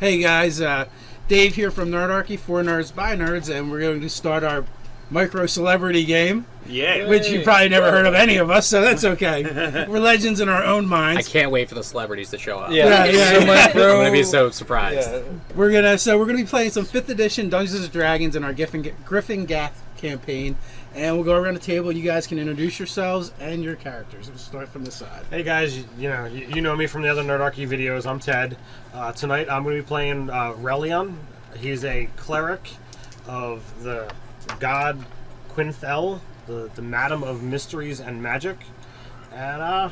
Hey guys, Dave here from Nerdarchy, for Nerds by Nerds, and we're going to start our micro celebrity game. Yeah. Which you probably never heard of any of us, so that's okay. We're legends in our own minds. I can't wait for the celebrities to show up. Yeah. I'm gonna be so surprised. Yeah. We're gonna be playing some 5th edition Dungeons and Dragons in our Griffin Gath campaign, and we'll go around the table. You guys can introduce yourselves and your characters. We'll start from the side. Hey guys, you know me from the other Nerdarchy videos. I'm Ted. Tonight I'm going to be playing Relion. He's a cleric of the god Quinthel, the Madam of Mysteries and Magic, and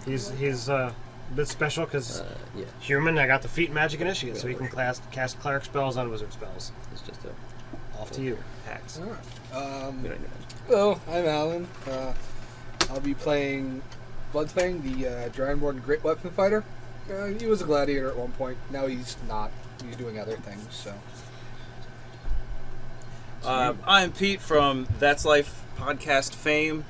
he's a bit special because human. I got the feat magic initiate, so he can cast cleric spells and wizard spells. It's just Off to you, Hax. Hello, I'm Alan. I'll be playing Bloodfang, the Dragonborn Great Weapon Fighter. He was a gladiator at one point. Now he's not. He's doing other things. So. I'm Pete from That's Life podcast fame,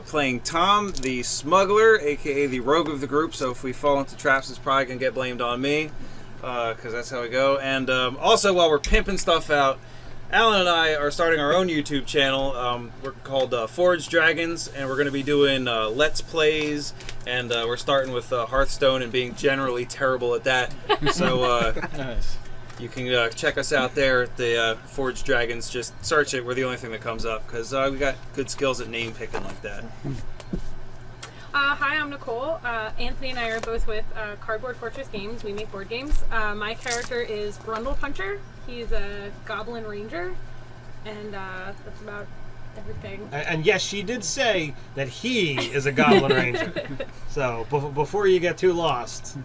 playing Tom, the smuggler, aka the rogue of the group. So if we fall into traps, it's probably gonna get blamed on me, because that's how we go. And also, while we're pimping stuff out, Alan and I are starting our own YouTube channel. We're called Forge Dragons, and we're going to be doing Let's Plays, and we're starting with Hearthstone and being generally terrible at that. So Nice. you can check us out there at the Forge Dragons. Just search it. We're the only thing that comes up, because we got good skills at name picking like that. Hi, I'm Nicole. Anthony and I are both with Cardboard Fortress Games. We make board games. My character is Brundle Puncher. He's a Goblin Ranger, and that's about everything. And yes, she did say that he is a Goblin Ranger. So before you get too lost.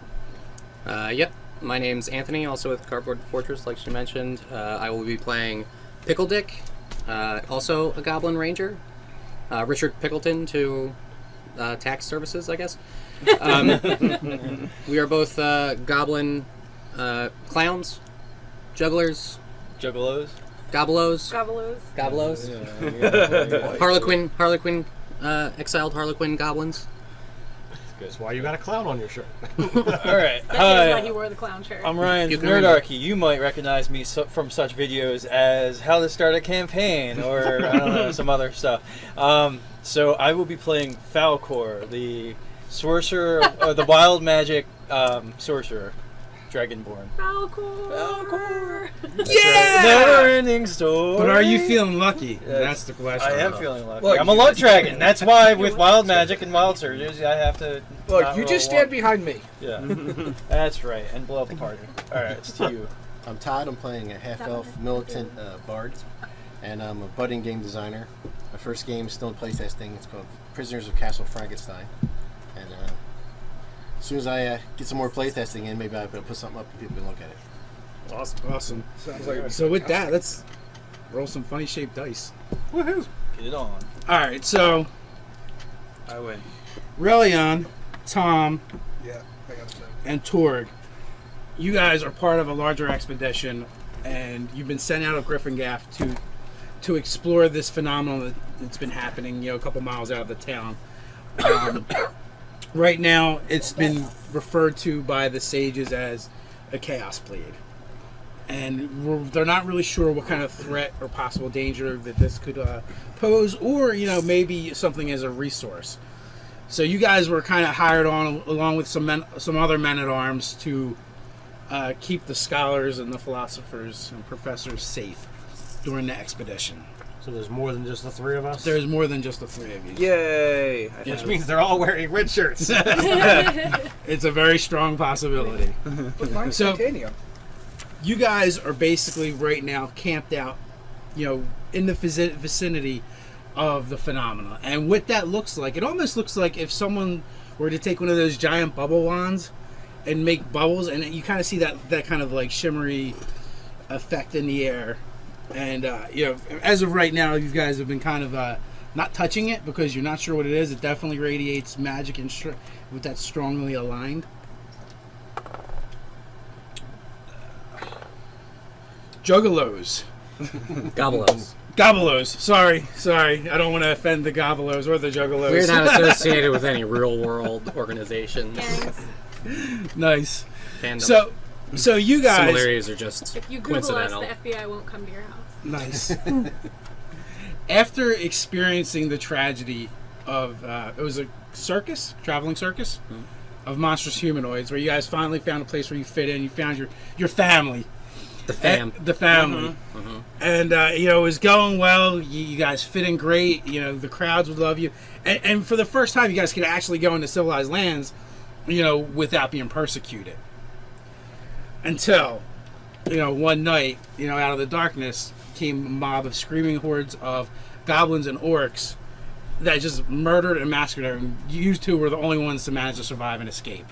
Yep. My name's Anthony, also with Cardboard Fortress, like she mentioned. I will be playing Pickle Dick, also a Goblin Ranger. Richard Pickleton to tax services, I guess. We are both Goblin clowns, jugglers, Juggalos? gobelos, Gobelos. Harlequin, exiled Harlequin goblins. That's why you got a clown on your shirt. Alright, That is why hi. he wore the clown shirt. I'm Ryan's You can Nerdarchy. You might recognize me from such videos as How to Start a Campaign or, I don't know, some other stuff. So I will be playing Falcor, the sorcerer, the wild magic sorcerer. Dragonborn. Falcor. Yeah! Never-ending story. But are you feeling lucky? Yes. That's the question. I am feeling lucky. Look, I'm a luck dragon. That's why with wild magic and wild surges, I have to. Look, not you roll just stand one. behind me. Yeah, that's right, and blow up the party. All right, it's to you. I'm Todd. I'm playing a half-elf militant bard, and I'm a budding game designer. My first game is still in playtesting. It's called Prisoners of Castle Frankenstein, and as soon as I get some more playtesting in, maybe I'll put something up and people can look at it. Awesome. Sounds like So with that, let's roll some funny shaped dice. Woohoo! Get it on. All right, so I win. Relion, Tom, Yeah, I got to say. and Torg, you guys are part of a larger expedition, and you've been sent out of Griffin Gaff to explore this phenomenon that's been happening, a couple miles out of the town. Right now, it's been referred to by the sages as a chaos blade, and they're not really sure what kind of threat or possible danger that this could pose, or maybe something as a resource. So you guys were kind of hired on along with some other men at arms to keep the scholars and the philosophers and professors safe during the expedition. So there's more than just the three of us? There's more than just the three of you. Yay! Which means they're all wearing red shirts. It's a very strong possibility. But mine's So- titanium. You guys are basically right now camped out, in the vicinity of the phenomena. And what that looks like, it almost looks like if someone were to take one of those giant bubble wands and make bubbles, and you kind of see that kind of like shimmery effect in the air. And, as of right now, you guys have been kind of not touching it because you're not sure what it is. It definitely radiates magic and with that strongly aligned. Juggalos. Gobelos. Sorry. I don't want to offend the Gobelos or the Juggalos. We're not associated with any real world organizations. Gangs. Nice. Fandoms. So, So you guys, Similarities are just If you Google us, coincidental. the FBI won't come to your house. nice. After experiencing the tragedy of it was a circus, traveling circus of monstrous humanoids, where you guys finally found a place where you fit in. You found your family. The fam. The family. And, it was going well. You guys fit in great. The crowds would love you. And for the first time, you guys could actually go into civilized lands, without being persecuted. Until, one night, out of the darkness came a mob of screaming hordes of goblins and orcs that just murdered and massacred everyone. You two were the only ones to manage to survive and escape.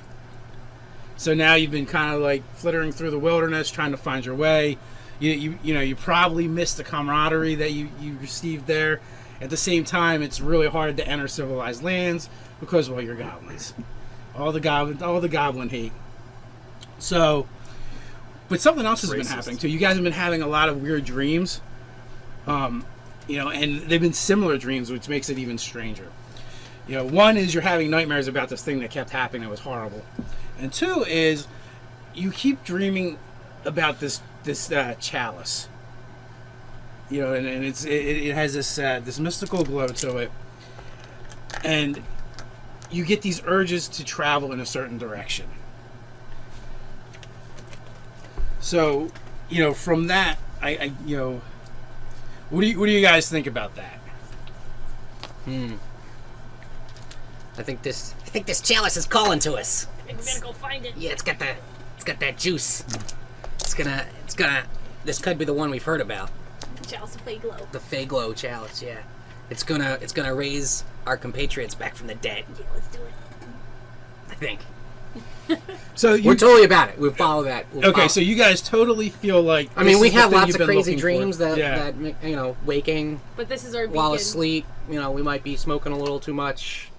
So now you've been kind of like flittering through the wilderness, trying to find your way. You probably missed the camaraderie that you received there. At the same time, it's really hard to enter civilized lands because, well, you're goblins. All the goblin hate. So, but something else has been happening too. You guys have been having a lot of weird dreams. And they've been similar dreams, which makes it even stranger. One is you're having nightmares about this thing that kept happening that was horrible. And two is you keep dreaming about this chalice. And it has this mystical glow to it. And you get these urges to travel in a certain direction. So, from that, what do you guys think about that? I think this chalice is calling to us. I think we're gonna go find it. Yeah, it's got that juice. It's gonna. This could be the one we've heard about. Chalice of Fey-Glow. The Fey-Glow chalice. Yeah, it's gonna raise our compatriots back from the dead. Yeah, let's do it. I think. So We're totally about it. We'll follow that. So you guys totally feel like. I mean, we this is the have thing lots you've of been crazy looking dreams for. that waking But this is our beacon. while asleep. We might be smoking a little too much.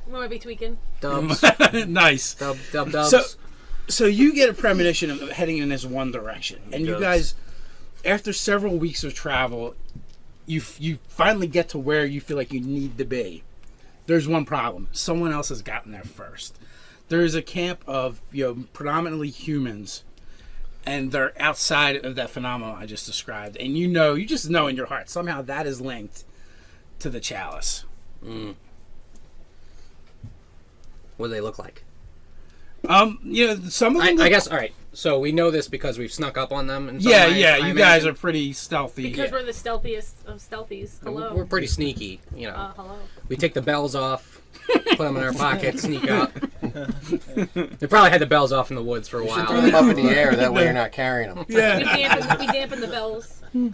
We might be tweaking. Dubs, Nice. dubs. So you get a premonition of heading in this one direction, and you guys, after several weeks of travel, you finally get to where you feel like you need to be. There's one problem: someone else has gotten there first. There is a camp of predominantly humans, and they're outside of that phenomenon I just described, and you just know in your heart somehow that is linked to the chalice. What do they look like? Some of them. I guess. All right. So we know this because we've snuck up on them. In some Yeah, way, yeah. I You imagine. guys are pretty stealthy. Because we're the stealthiest of stealthies. Hello. We're pretty sneaky. Hello. We take the bells off, put them in our pocket, sneak up. They probably had the bells off in the woods for a Should while. throw them up in the air. That way you're not carrying them. Yeah. We dampen the bells. They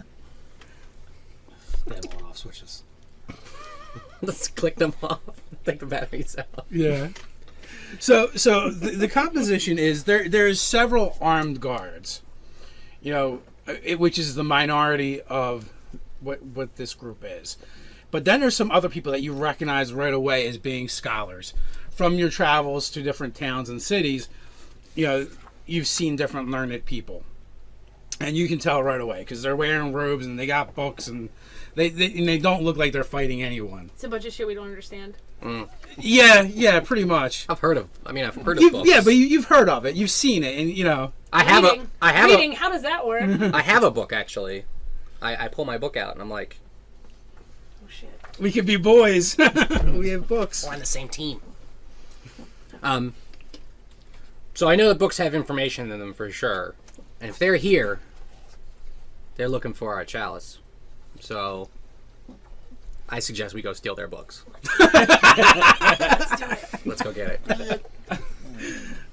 have on-off switches. Let's click them off. Take the batteries out. Yeah. So the composition is there's several armed guards, which is the minority of what this group is. But then there's some other people that you recognize right away as being scholars. From your travels to different towns and cities, you've seen different learned people. And you can tell right away because they're wearing robes and they got books and they don't look like they're fighting anyone. It's a bunch of shit we don't understand. Yeah, pretty much. I've heard of books. Yeah, but you've heard of it. You've seen it, and I have Reading, how does that work? I have a book actually. I pull my book out and I'm like, Oh shit. we could be boys. We have books. we're on the same team. So I know the books have information in them for sure, and if they're here, they're looking for our chalice. So I suggest we go steal their books. Let's go get it.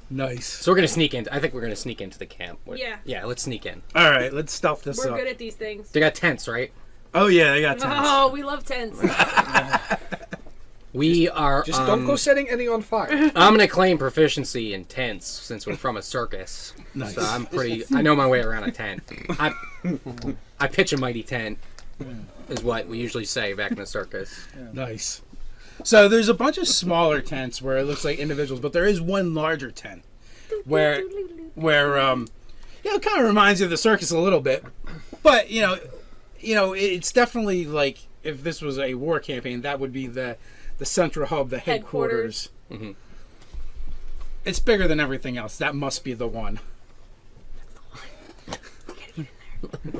Nice. So we're gonna sneak in. I think we're gonna sneak into the camp. Yeah. Yeah. Let's sneak in. All right, let's stealth this We're up. good at these things. They got tents, right? Oh yeah, they got tents. Oh, we love tents. We are. Just don't go setting any on fire. I'm gonna claim proficiency in tents since we're from a circus. Nice. So I'm pretty. I know my way around a tent. I pitch a mighty tent, is what we usually say back in the circus. Nice. So there's a bunch of smaller tents where it looks like individuals, but there is one larger tent where it kind of reminds you of the circus a little bit. But it's definitely like if this was a war campaign, that would be the central hub, the headquarters. Mm-hmm. It's bigger than everything else. That must be the one.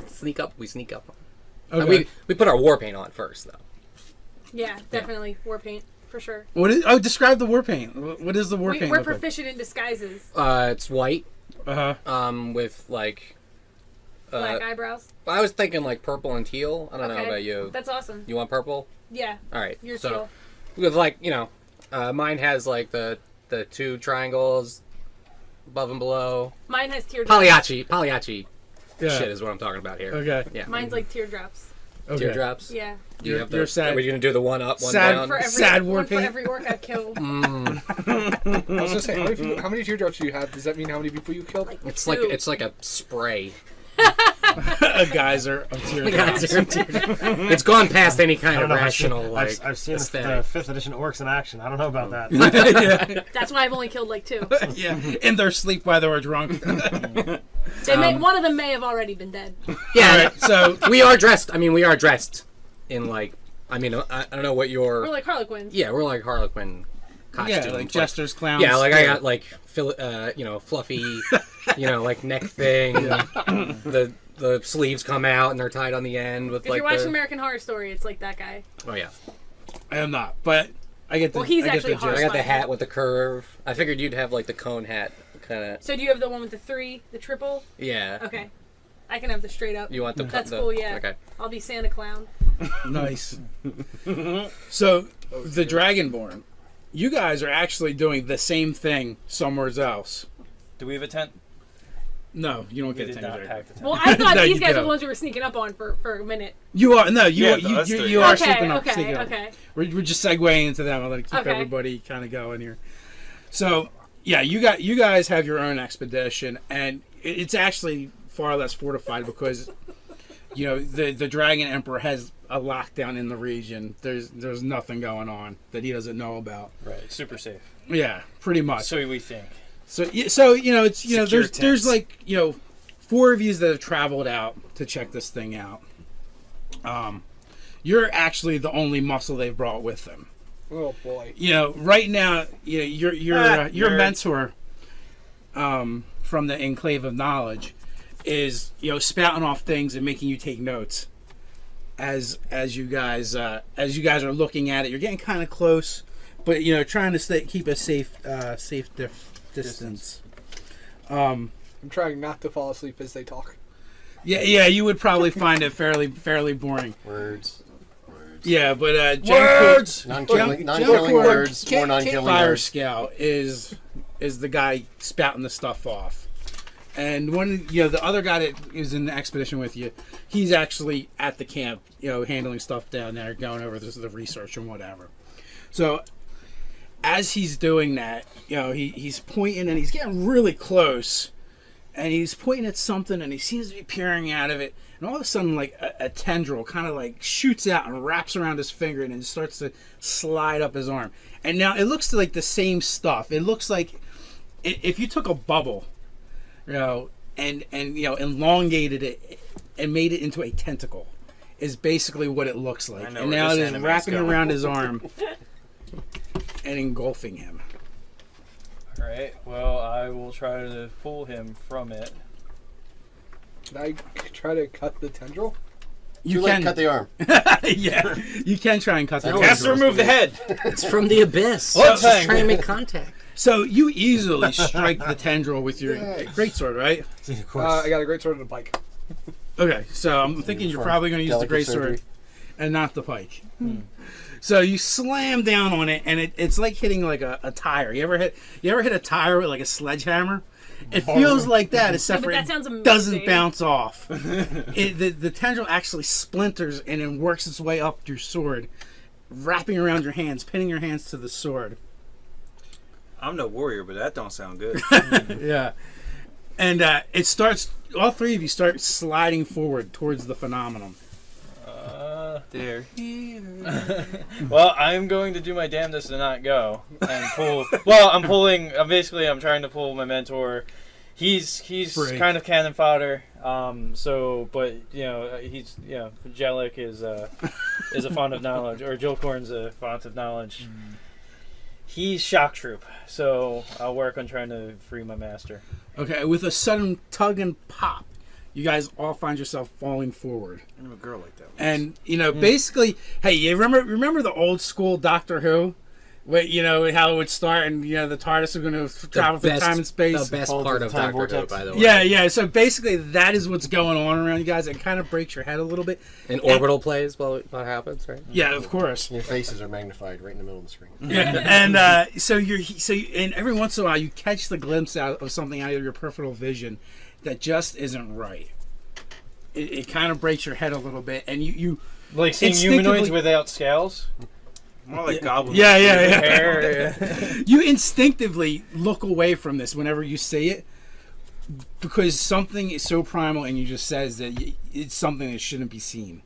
Sneak up. We sneak up. Okay. We put our war paint on first, though. Yeah, definitely war paint for sure. Describe the war paint. What is the war paint? We're look like? proficient in disguises. It's white. With like. Black eyebrows. I was thinking like purple and teal. I don't know about you. That's awesome. You want purple? Yeah. All right. You're so, teal. with like mine has like the two triangles above and below. Mine has teardrops. Pagliacci Yeah. shit is what I'm talking about here. Okay. Yeah. Mine's like teardrops. Okay. Teardrops. Yeah. Do you have You're sad. Are we gonna do the one up, one Sad down? For every, Sad war one for paint. every orc I've killed. I was gonna say, how many teardrops do you have? Does that mean how many people you killed? It's Two. like a spray. A geyser of teardrops. It's gone past any kind I of don't know, rational I've seen the aesthetic. 5th edition orcs in action. I don't know about that. Yeah. That's why I've only killed like 2. Yeah. In their sleep while they were drunk. One of them may have already been dead. Yeah. All right, so we are dressed. I mean, we are dressed in like. I mean, I don't know what your. We're like Harlequins. Yeah, we're like Harlequin costumes. yeah, like jesters, clowns. Yeah, like I got like fluffy, like neck thing. The sleeves come out and they're tied on the end with If you're watching American Horror Story, it's like that guy. Oh yeah. I am not, but I get the. Well, he's I get actually the I gist. got the hat with the curve. I figured you'd have like the cone hat kind of. So do you have the one with the 3, the triple? Yeah. Okay. I can have the straight up. You want the? That's the, cool, yeah. Okay. I'll be Santa Clown. Nice. So, the Dragonborn, you guys are actually doing the same thing somewhere else. Do we have a tent? No, you don't We get a did tent. not Dragon. pack the tent. Well, I thought No, these you guys do. were the ones we were sneaking up on for a minute. You are no, you Yeah, are you, us you, three. you are Okay, sneaking up. okay, Sneaking up. okay. We're just segueing into that. I'll let keep Okay. everybody kind of going here. So, yeah, you guys have your own expedition, and it's actually far less fortified because the Dragon Emperor has a lockdown in the region. There's nothing going on that he doesn't know about. Right, super safe. Yeah, pretty much. So we think. So it's Secure there's tents. like 4 of you that have traveled out to check this thing out. You're actually the only muscle they've brought with them. Oh boy. Right now, your nerd. mentor from the Enclave of Knowledge is spouting off things and making you take notes as you guys are looking at it. You're getting kind of close, but trying to keep a safe distance. I'm trying not to fall asleep as they talk. Yeah, you would probably find it fairly boring. Words. Yeah, but Words! Non-killing Jellicoe- words, more non-killing Fire words. Scout is the guy spouting the stuff off, and the other guy that is in the expedition with you, he's actually at the camp, handling stuff down there, going over the research and whatever. So as he's doing that, he's pointing and he's getting really close, and he's pointing at something and he seems to be peering out of it. And all of a sudden, like a tendril kind of like shoots out and wraps around his finger and then starts to slide up his arm. And now it looks like the same stuff. It looks like if you took a bubble, and elongated it and made it into a tentacle, is basically what it looks like. I know And where now this it is anime is wrapping going. around his arm and engulfing him. Alright, well, I will try to pull him from it. Can I try to cut the tendril? You Too late, can cut the arm. yeah, you can try and cut that. That Has to remove the head. It's from the abyss. What It's just thing? trying to make contact. So you easily strike the tendril with your greatsword, right? Of course. I got a great sword and a pike. Okay, so I'm thinking you're For probably going to use the delicate greatsword surgery. and not the pike. So you slam down on it, and it's like hitting like a tire. You ever hit a tire with like a sledgehammer? It feels like that, except but for that it sounds amazing. doesn't bounce off. The tendril actually splinters and then works its way up your sword, wrapping around your hands, pinning your hands to the sword. I'm no warrior, but that don't sound good. Yeah. And it starts, all 3 of you start sliding forward towards the phenomenon. There. Well, I'm going to do my damnedest to not go and pull. Well, I'm pulling. I'm trying to pull my mentor. He's Break. kind of cannon fodder. But he's Jellic is a font of knowledge, or Jolkorn's a font of knowledge. He's shock troop, so I'll work on trying to free my master. Okay, with a sudden tug and pop, you guys all find yourself falling forward. I'm a girl like that. And basically, hey, you remember the old school Doctor Who? Where, how it would start, and the TARDIS are going to travel through time and space. The best Follow part the of time Doctor Who, vortex. by the way. Yeah. So basically, that is what's going on around you guys. It kind of breaks your head a little bit. And orbital plays while it happens, right? Yeah, of course. Your faces are magnified right in the middle of the screen. Yeah, and and every once in a while, you catch the glimpse of something out of your peripheral vision that just isn't right. It kind of breaks your head a little bit, and you Like seeing Instinctively- humanoids without scales. More like goblins. Yeah. Hair. You instinctively look away from this whenever you see it because something is so primal and you just says that it's something that shouldn't be seen.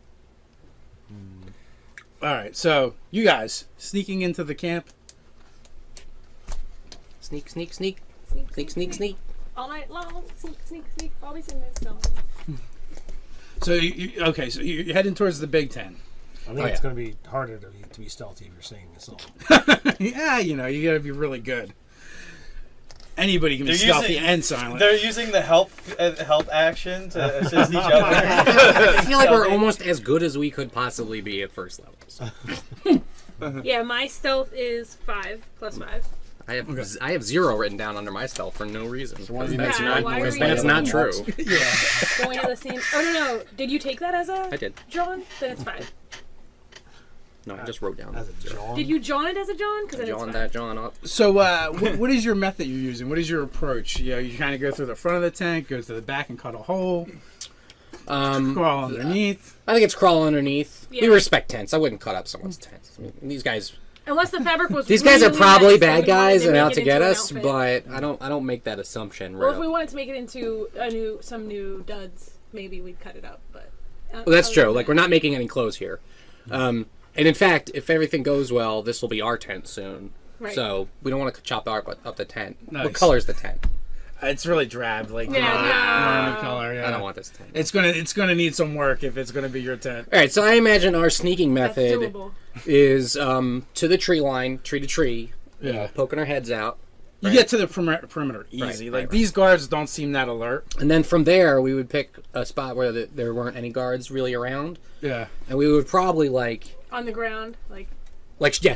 All right, so you guys sneaking into the camp. Sneak, sneak, sneak. Sneak, Sneak, sneak, sneak. All night long. Sneak, sneak, sneak. Always in this song. So you're heading towards the Big Ten. I think Oh, it's yeah. going to be harder to be stealthy if you're singing a song. Yeah, you gotta be really good. Anybody can be They're stealthy using- and silent. They're using the help action to assist each other. I feel like we're almost as good as we could possibly be at first levels. Yeah, my stealth is 5 plus 5. I have 0 written down under my stealth for no reason. why do you That's Yeah, not, why are because we that's using not that? true. Going to the same. Oh no! Did you take that as a? I did. John? Then it's 5. No, I just wrote down. As a John. Did you John it as a John? Because John that John up. So, what is your method you're using? What is your approach? You kind of go through the front of the tent, go to the back and cut a hole, crawl underneath. I think it's crawl underneath. Yeah. We respect tents. I wouldn't cut up someone's tent. I mean, these guys Unless the fabric was. These guys are really probably nice bad we wanted guys to and make out it to into get an us, outfit. but I don't make that assumption. Well, if Really. we wanted to make it into some new duds, maybe we'd cut it up. But Well, that's other true. than Like, that- we're not making any clothes here. And in fact, if everything goes well, this will be our tent soon. Right. So we don't want to chop up the tent. Nice. What color's the tent? It's really drab, like Yeah, army color. Yeah. I don't want this tent. It's gonna need some work if it's gonna be your tent. All right, so I imagine our sneaking That's method doable. is to the tree line, tree to tree, Yeah. poking our heads out. You get to the perimeter easy. Right, Like these guards don't seem that alert. And then from there, we would pick a spot where there weren't any guards really around. Yeah. And we would probably, like On the ground, like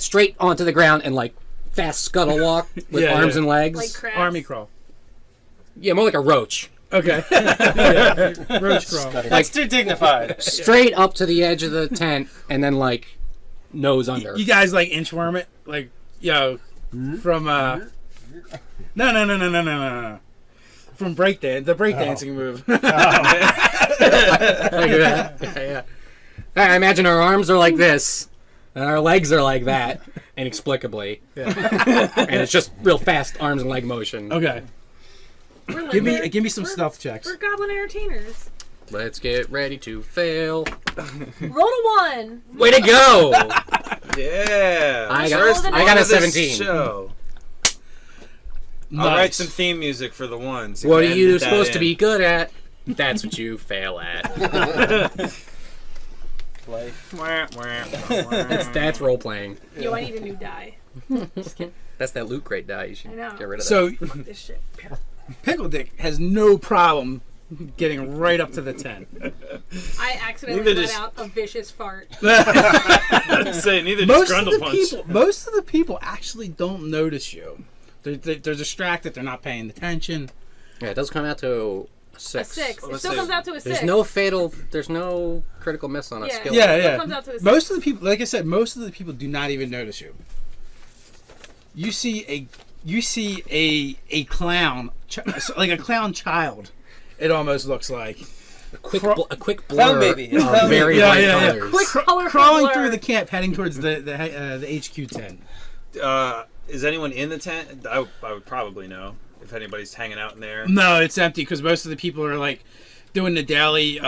straight onto the ground and, like, fast scuttle walk with Yeah, arms yeah. and legs. like crabs. Army crawl. Yeah, more like a roach. Okay. Yeah. Roach crawl. That's too dignified. Straight up to the edge of the tent and then, like, nose under. You guys like inchworm it, like from no. From breakdance, the breakdancing move. Like that. Yeah. I imagine our arms are like this, and our legs are like that, inexplicably. Yeah. And it's just real fast arms and leg motion. Okay. We're Give like- me some we're- stealth checks. We're goblin entertainers. Let's get ready to fail. Roll a 1. Way to go! Yeah. I got- I got a This 17. Show. Nice. I'll write some theme music for the ones. What are Edit you that supposed to in. be good at? That's what you fail at. Life. That's role playing. Yo, I need a new die. That's that loot crate die. You should I know. get rid of So Fuck this shit. Pickle Dick has no problem getting right up to the tent. I accidentally Neither let does- out a vicious fart. Say neither does Grundle Punch. Most of the people actually don't notice you. They're distracted. They're not paying attention. that. Yeah, it does come out to a A 6. 6. It Let's still see. comes out to a 6. There's no critical miss on a Yeah. skill. Yeah, It yeah. comes out to a 6. Most of the people, like I said, most of the people do not even notice you. You see a clown, like a clown child. It almost looks like A quick Clown blur baby. of Clown very baby. bright Yeah, yeah, yeah. colors. Quick colorful crawling blur. through the camp, heading towards the HQ tent. Is anyone in the tent? I would probably know if anybody's hanging out in there. No, it's empty because most of the people are like doing the daily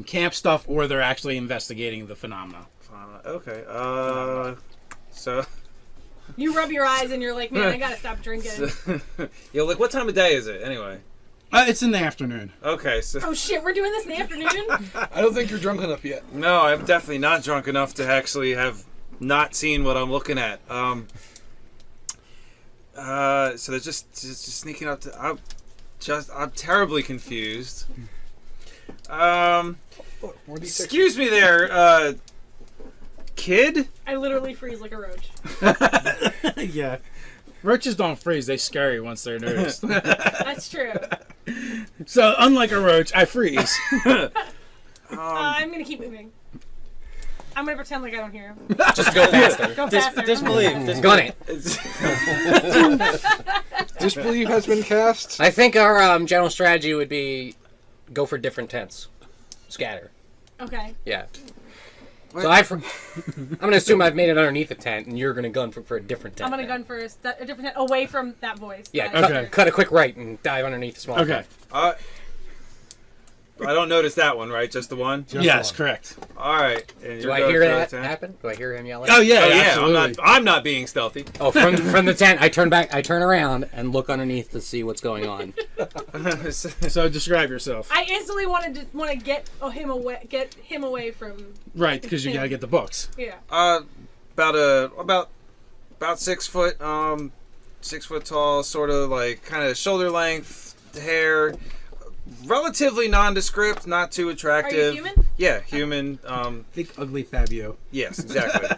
camp stuff, or they're actually investigating the phenomena. Okay. So, You rub your eyes and you're like, man, I gotta stop drinking. yo, like, what time of day is it anyway? It's in the afternoon. Okay, so Oh shit, we're doing this in the afternoon? I don't think you're drunk enough yet. no, I'm definitely not drunk enough to actually have not seen what I'm looking at. So they're just sneaking up to. I'm terribly confused. Oh, more D6. Excuse me there, kid? I literally freeze like a roach. Yeah. Roaches don't freeze, they scary once they're noticed. That's true. So, unlike a roach, I freeze. I'm gonna keep moving. I'm gonna pretend like I don't hear him. Just go faster. Go faster. Disbelieve. Gun it. Disbelieve has been cast. I think our general strategy would be go for different tents. Scatter. Okay. Yeah. So I'm gonna assume I've made it underneath the tent, and you're gonna gun for a different tent. I'm gonna gun for a different tent, away from that voice. Yeah. that I Okay. heard. Cut a quick right and dive underneath the small. Okay. tent. I don't notice that one, right? Just the one? Yes, correct. All right. And Do you're I going hear for that the tent? happen? Do I hear him yelling? Oh, yeah, Oh, yeah. absolutely. I'm not being stealthy. Oh, from the tent, I turn around and look underneath to see what's going on. So, describe yourself. I instantly want to get him away from. Right, because you gotta get the books. Yeah. About 6 foot, 6 foot tall, sort of like kind of shoulder length hair, relatively nondescript, not too Are attractive. you human? Yeah, human. Think ugly Fabio. Yes, exactly.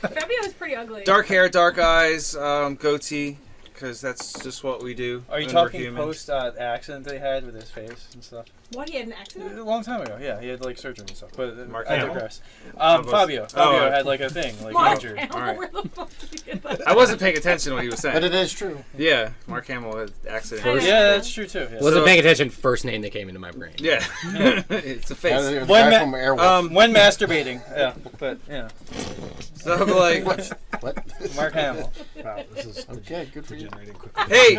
Fabio is pretty ugly. Dark hair, dark eyes, goatee, because that's just what we do. Are you when we're talking human. post accident they had with his face and stuff? What? He had an accident? A long time ago, yeah. He had like surgery and stuff. But Mark I Hamill? digress. was- Fabio Oh, had like a thing, like Mark injured. Hamill, Alright. where the fuck did you get that? I wasn't paying attention to what he was But saying. it is true. Yeah, Mark Hamill had accident. First- Yeah, that's true too. Yeah. Wasn't So- paying attention. First name that came into my brain. Yeah, it's a Yeah, face. the One guy ma- from Airwolf. When masturbating, yeah, but yeah, So I'm like, What? Mark Hamill. Wow, this is Okay, good for you. degenerating quickly. hey.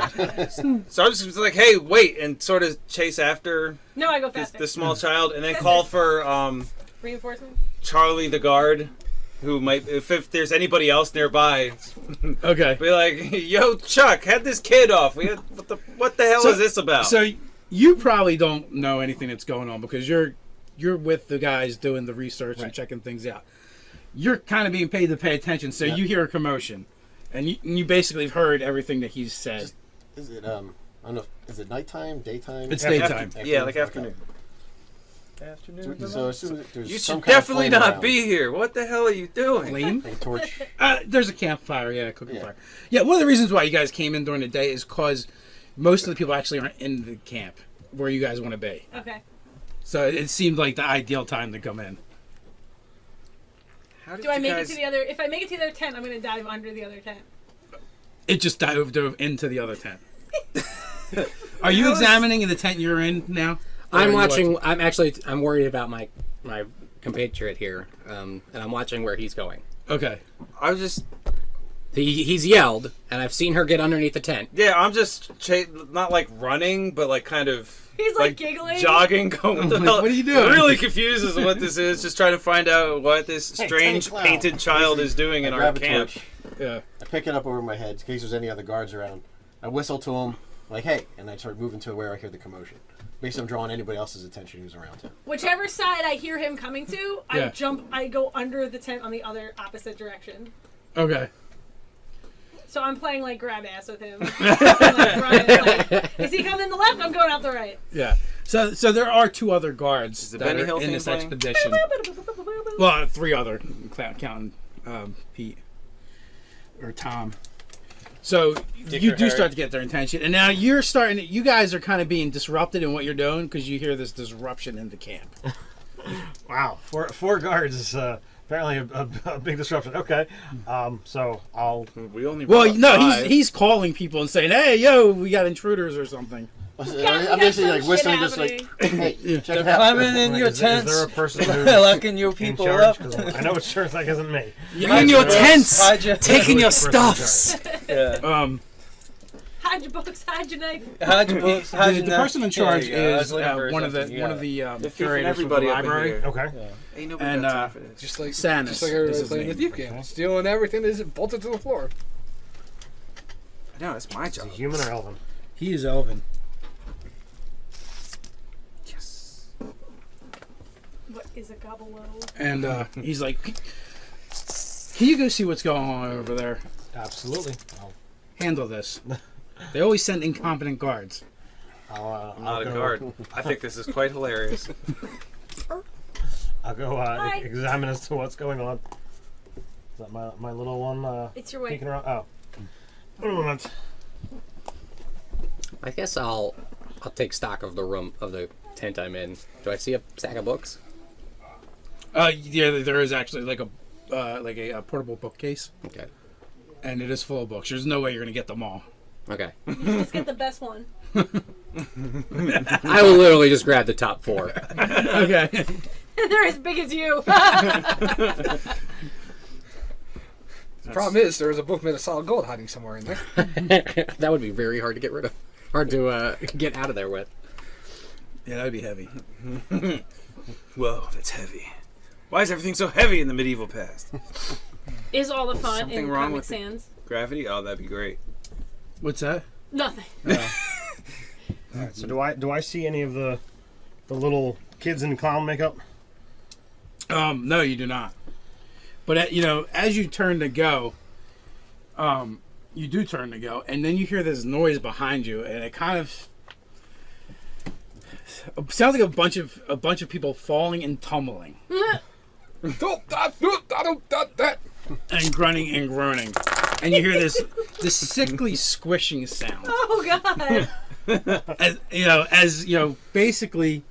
So I'm just like, hey, wait, and sort of chase after No, I go this, faster. the small child, and then call for Reinforcements? Charlie the guard, who might, if there's anybody else nearby, Okay. be like, yo, Chuck, head this kid off. What the hell So- is this about? So, you probably don't know anything that's going on because you're with the guys doing the research and checking things out. You're kind of being paid to pay attention, so you hear a commotion, and you basically have heard everything that he's said. Is it I don't know. Is it nighttime, daytime? It's After- daytime. Yeah, like Okay. afternoon. Afternoon. So as soon as there's You some should kind of definitely flame not around, be here. What the hell are you doing? Flame? like a torch. There's a campfire, yeah, cooking Yeah. fire. Yeah, one of the reasons why you guys came in during the day is because most of the people actually aren't in the camp where you guys want to be. Okay. So it seemed like the ideal time to come in. How did Do I you make guys... it to the other? If I make it to the other tent, I'm gonna dive under the other tent. It just dove into the other tent. Are you examining the tent you're in now? Or are I'm you watching. I'm worried about my compatriot here, and I'm watching where he's going. Okay. I was just... He's yelled, and I've seen her get underneath the tent. Yeah, I'm just not like running, but like kind of... He's like giggling. Jogging, going, what the like, hell? what are you doing? Really confused as to what this is. Just trying to find out what this Hey, strange tiny clown. painted child is doing I in our grab a camp. torch. Yeah. I pick it up over my head in case there's any other guards around. I whistle to them, like, hey, and I start moving to where I hear the commotion. Basically, I'm drawing anybody else's attention who's around him. Whichever side I hear him coming to, Yeah. I go under the tent on the other opposite direction. Okay. So I'm playing like grab ass with him. Like, running, like, is he coming in the left? I'm going out the right. Yeah. So there are two other guards Is the that Benny are Hill in thing this playing? expedition. Well, three other, counting Pete or Tom. So Dick you or do Harry. start to get their attention, and now you're starting. You guys are kind of being disrupted in what you're doing because you hear this disruption in the camp. Wow, four guards is apparently a big disruption. Okay, so I'll. We only Well, brought no, five. he's calling people and saying, "Hey, yo, we got intruders or something." we I'm got basically some like shit whistling, just like, hey, Yeah. check it They're out. climbing in your Is there tents, a person who's locking you in people charge? up. 'Cause I know it's sure that isn't me. You're in your tents, Hide your, taking your Who's the person in stuffs. yeah. Hide your books, hide your knife. Hide your books. Hide The your person in knife. There charge you go. I was is looking for one of the something. You one got of it. the They're thieving curators everybody from up the in library. here. Okay. Ain't nobody And, got time for this. Just like Sanus just like is everybody his playing the name. thief game, stealing everything that isn't bolted to the floor. No, it's my Is job. he human or elven? He is Elvin. Yes. What is a gobble? And he's like, "Can you go see what's going on over there? Absolutely. Handle this." They always send incompetent guards. I'll I'm not a go- guard. I think this is quite hilarious. I'll go Hi. examine as to what's going on. Is that my little one It's your way. peeking around? Oh. One moment. I guess I'll take stock of the room of the tent I'm in. Do I see a stack of books? Yeah, there is actually like a portable bookcase, Okay. and it is full of books. There's no way you're gonna get them all. Okay. Just get the best one. I will literally just grab the top 4. Okay. They're as big as you. The problem is, there is a book made of solid gold hiding somewhere in there. That would be very hard to get rid of. Hard to get out of there with. Yeah, that'd be heavy. Whoa, that's heavy. Why is everything so heavy in the medieval past? Is all the fun Something in wrong Comic with it. Sans? Gravity? Oh, that'd be great. What's that? Nothing. Alright, so do I see any of the little kids in clown makeup? No, you do not. But as you turn to go, you do turn to go, and then you hear this noise behind you, and it kind of sounds like a bunch of people falling and tumbling, and grunting and groaning, and you hear this sickly squishing sound. Oh God. As basically,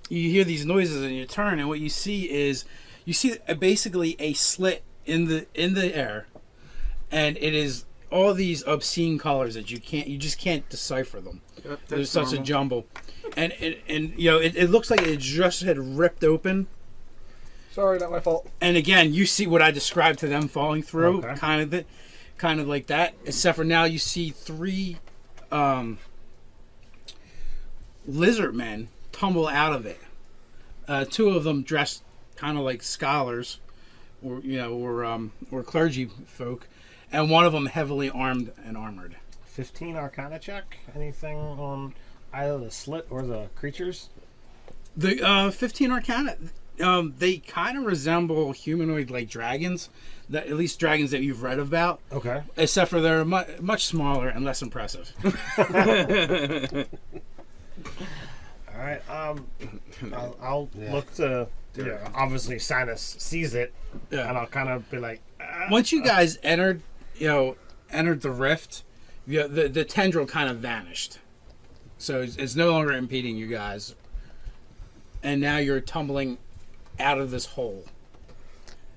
you hear these noises and you turn, and what you see is basically a slit in the air, and it is all these obscene colors that you just can't decipher them. Yep, There's such a jumble, and it looks like it just had ripped open. Sorry, not my fault. And again, you see what I described to them falling through, Okay. kind of like that. Except for now, you see 3 lizard men tumble out of it. 2 of them dressed kind of like scholars, or clergy folk, and one of them heavily armed and armored. 15 Arcana check. Anything on either the slit or the creatures? The 15 Arcana, they kind of resemble humanoid-like dragons, at least dragons that you've read about. Okay. Except for they're much smaller and less impressive. All right. I'll look to. Obviously, Sinus sees it, Yeah. and I'll kind of be like. Once you guys entered the rift, the tendril kind of vanished. So it's no longer impeding you guys. And now you're tumbling out of this hole.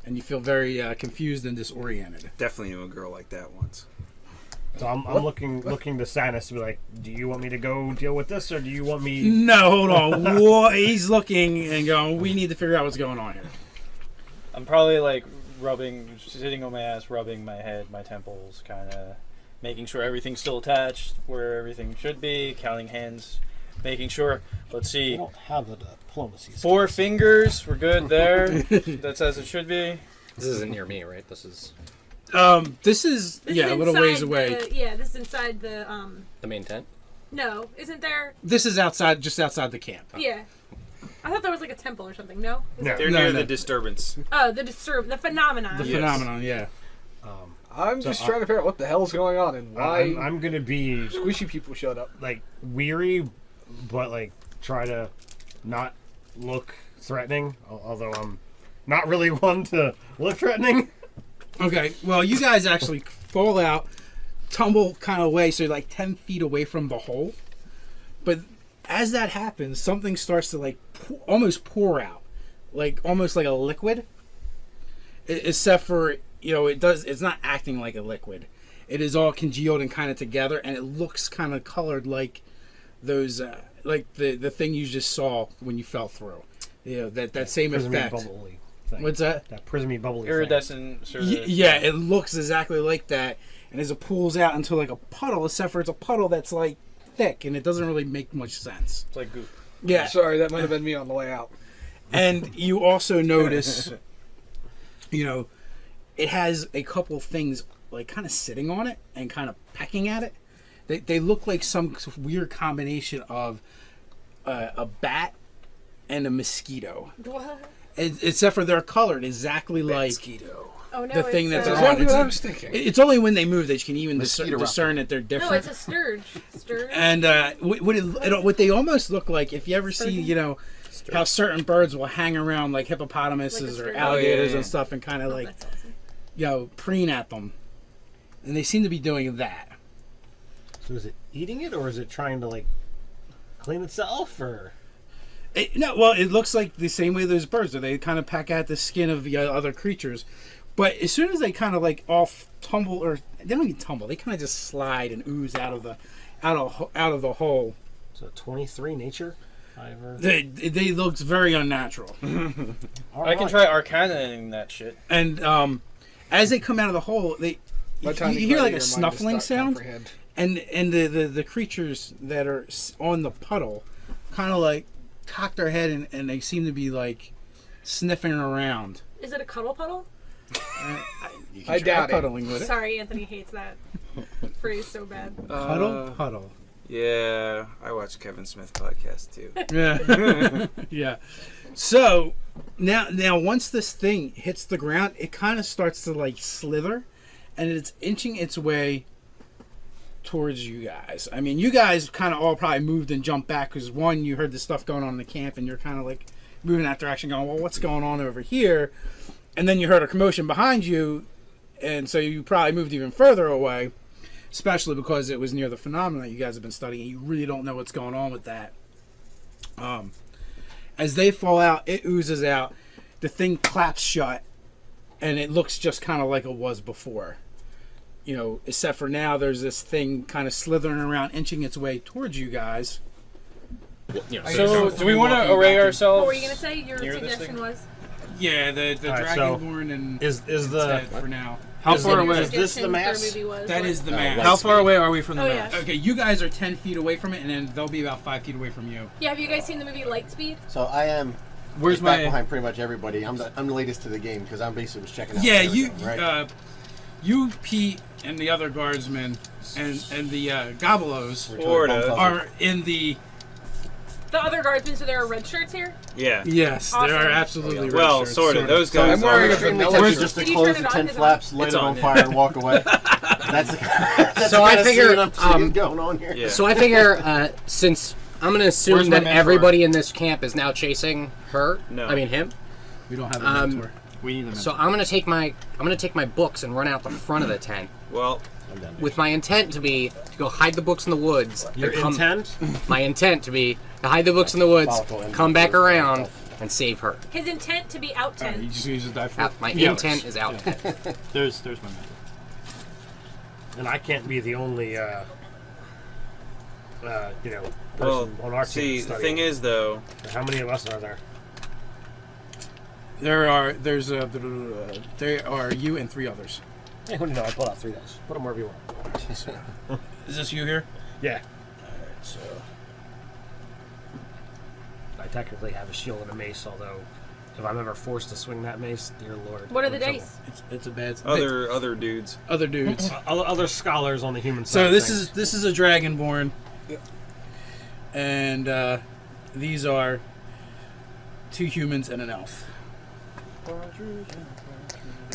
And you feel very confused and disoriented. Definitely knew a girl like that once. So I'm looking to Sinus to be like, do you want me to go deal with this, or do you want me? No, hold on. What? He's looking and going, we need to figure out what's going on here. I'm probably like sitting on my ass, rubbing my head, my temples, kind of making sure everything's still attached where everything should be, counting hands, making sure. Let's I see. don't have the diplomacy. 4 fingers, we're good there. That's as it should be. This isn't near me, right? This is This is This a is little ways inside away. this is inside the the main tent. No, isn't there? This is just outside the camp. Yeah. I thought there was like a temple or something. No. Is No. it- They're No, near no. the disturbance. Oh, the phenomenon. The Yes. phenomenon, yeah. I'm just trying to figure out what the hell's going on and why I'm gonna be squishy people showed up. like weary, but like try to not look threatening. Although I'm not really one to look threatening. Okay, well, you guys actually fall out, tumble kind of away, so you're like 10 feet away from the hole. But as that happens, something starts to like almost pour out, like almost like a liquid. Except for it's not acting like a liquid. It is all congealed and kind of together, and it looks kind of colored like those, like the thing you just saw when you fell through. That same Prismy effect. bubbly thing. What's that? That prismy bubbly thing. Iridescent sort of. Yeah, it looks exactly like that, and as it pulls out into like a puddle, except for it's a puddle that's like thick, and it doesn't really make much sense. It's like goop. Yeah, Sorry, that might have been me on the way out. and you also notice, it has a couple things like kind of sitting on it and kind of pecking at it. They look like some weird combination of a bat and a mosquito. What? Except for they're colored exactly like Mosquito. Oh no, the thing that it's they're a- on. Exactly what I It's, was thinking. it's only when they move that you can even Mosquito discern that they're No, different. it's a sturge. Sturge. And what they almost look like, if you ever see, you know, how certain birds will hang around like hippopotamuses Like a or sturgeon. alligators Oh, yeah, yeah. and stuff and kind of Oh, like, that's awesome. you know, preen at them. And they seem to be doing that. So is it eating it, or is it trying to like clean itself, or? No, well, it looks like the same way those birds do. They kind of peck at the skin of the other creatures. But as soon as they kind of like off tumble, or they don't even tumble, they kind of just slide and ooze out of the hole. So 23 nature. They looks very unnatural. I can try arcanaing that shit. And as they come out of the hole, you hear like a snuffling sound, and the creatures that are on the puddle kind of like cock their head and they seem to be like sniffing around. Is it a cuddle puddle? You can I try doubt it. puddling with it. Sorry, Anthony hates that phrase so bad. Puddle. Yeah, I watch Kevin Smith podcast too. Yeah, yeah. So now once this thing hits the ground, it kind of starts to like slither, and it's inching its way towards you guys. I mean, you guys kind of all probably moved and jumped back because one, you heard the stuff going on in the camp, and you're kind of like moving that direction, going, "Well, what's going on over here?" And then you heard a commotion behind you, and so you probably moved even further away. Especially because it was near the phenomena you guys have been studying. You really don't know what's going on with that. As they fall out, it oozes out. The thing claps shut, and it looks just kind of like it was before. You know, except for now, there's this thing kind of slithering around, inching its way towards you guys. So, do we want to array ourselves? What were you gonna say? Your near this suggestion thing? was? Yeah, the All right, so Dragonborn and is the dead for now. How Is far it- away? is this the Suggestion for mass? movie was That what? is the mass. How far away are we from the Oh, mass? yeah. Okay, you guys are 10 feet away from it, and then they'll be about 5 feet away from you. Yeah, have you guys seen the movie Lightspeed? So I am Where's back my? behind pretty much everybody. I'm the latest to the game because I'm basically was checking out. Yeah, everything, right? you, Pete, and the other guardsmen, and the Gobelos We're totally Florida. bumfuzzled. are in the. The other guardsmen, so there are red shirts here? Yeah. Yes, there Awesome. are absolutely. red Well, shirts, sort of. Those guys I'm wearing are. a Extremely vanilla tempted shirt. just to Did you close turn the it on? tent Is it flaps, light It's it on on. fire, and walk away. That's So I the figure, scene I'm seeing going on here. Yeah. So I figure, since I'm going to assume Where's my that mentor? everybody in this camp is now chasing her. No. I mean him. We don't have a Um, mentor. We need them. So I'm going to take my books and run out the front of the tent Well, I'm done. with my intent to be to go hide the books in the woods. Your and come- intent? My intent to be to hide the books in the woods, Volatile and come back volatile. around, and save her. His intent to be out You 10. just use a die for My Yeah. intent is out. there's my mentor. And I can't be the only, person well, on our see, team the studying. thing is, though, How many of us are there? There are you and 3 others. Hey, who do you know? I pulled out 3 dice. Put them wherever you want. Is this you here? Yeah. So I technically have a shield and a mace, although if I'm ever forced to swing that mace, dear lord. What are I'm the in trouble. dice? it's a bad other dudes. other dudes. Other scholars on the human side. So of this things. is a dragonborn, and these are 2 humans and an elf.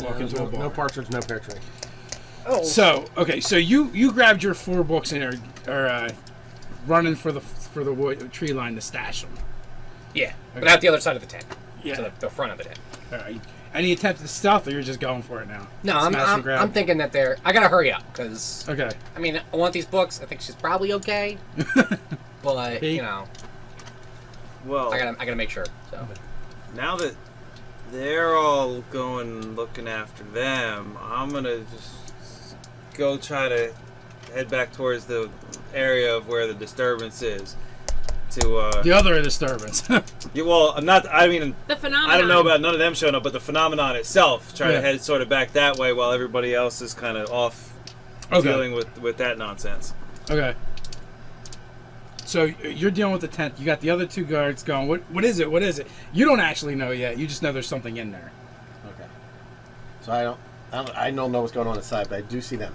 Walk into a bar. no partridge, no pear tree. So okay, so you grabbed your 4 books and are running for the tree line to stash them. Yeah, but out the other side of the tent. Yeah. So the front of the tent. All right. Any attempt at stealth, or you're just going for it now? No, Smash and grab. I'm thinking that I gotta hurry up because Okay. I mean I want these books. I think she's probably okay, but Hey. you know Well, I gotta make sure. So now that they're all going looking after them, I'm gonna just go try to head back towards the area of where the disturbance is. To The other disturbance. yeah, well, I'm not. I mean, The phenomenon. I don't know about none of them showing up, but the phenomenon itself. Try Yeah. to head sort of back that way while everybody else is kind of off dealing with that nonsense. Okay. So you're dealing with the tent. You got the other 2 guards going. What is it? What is it? You don't actually know yet. You just know there's something in there. Okay. So I don't know what's going on inside, but I do see them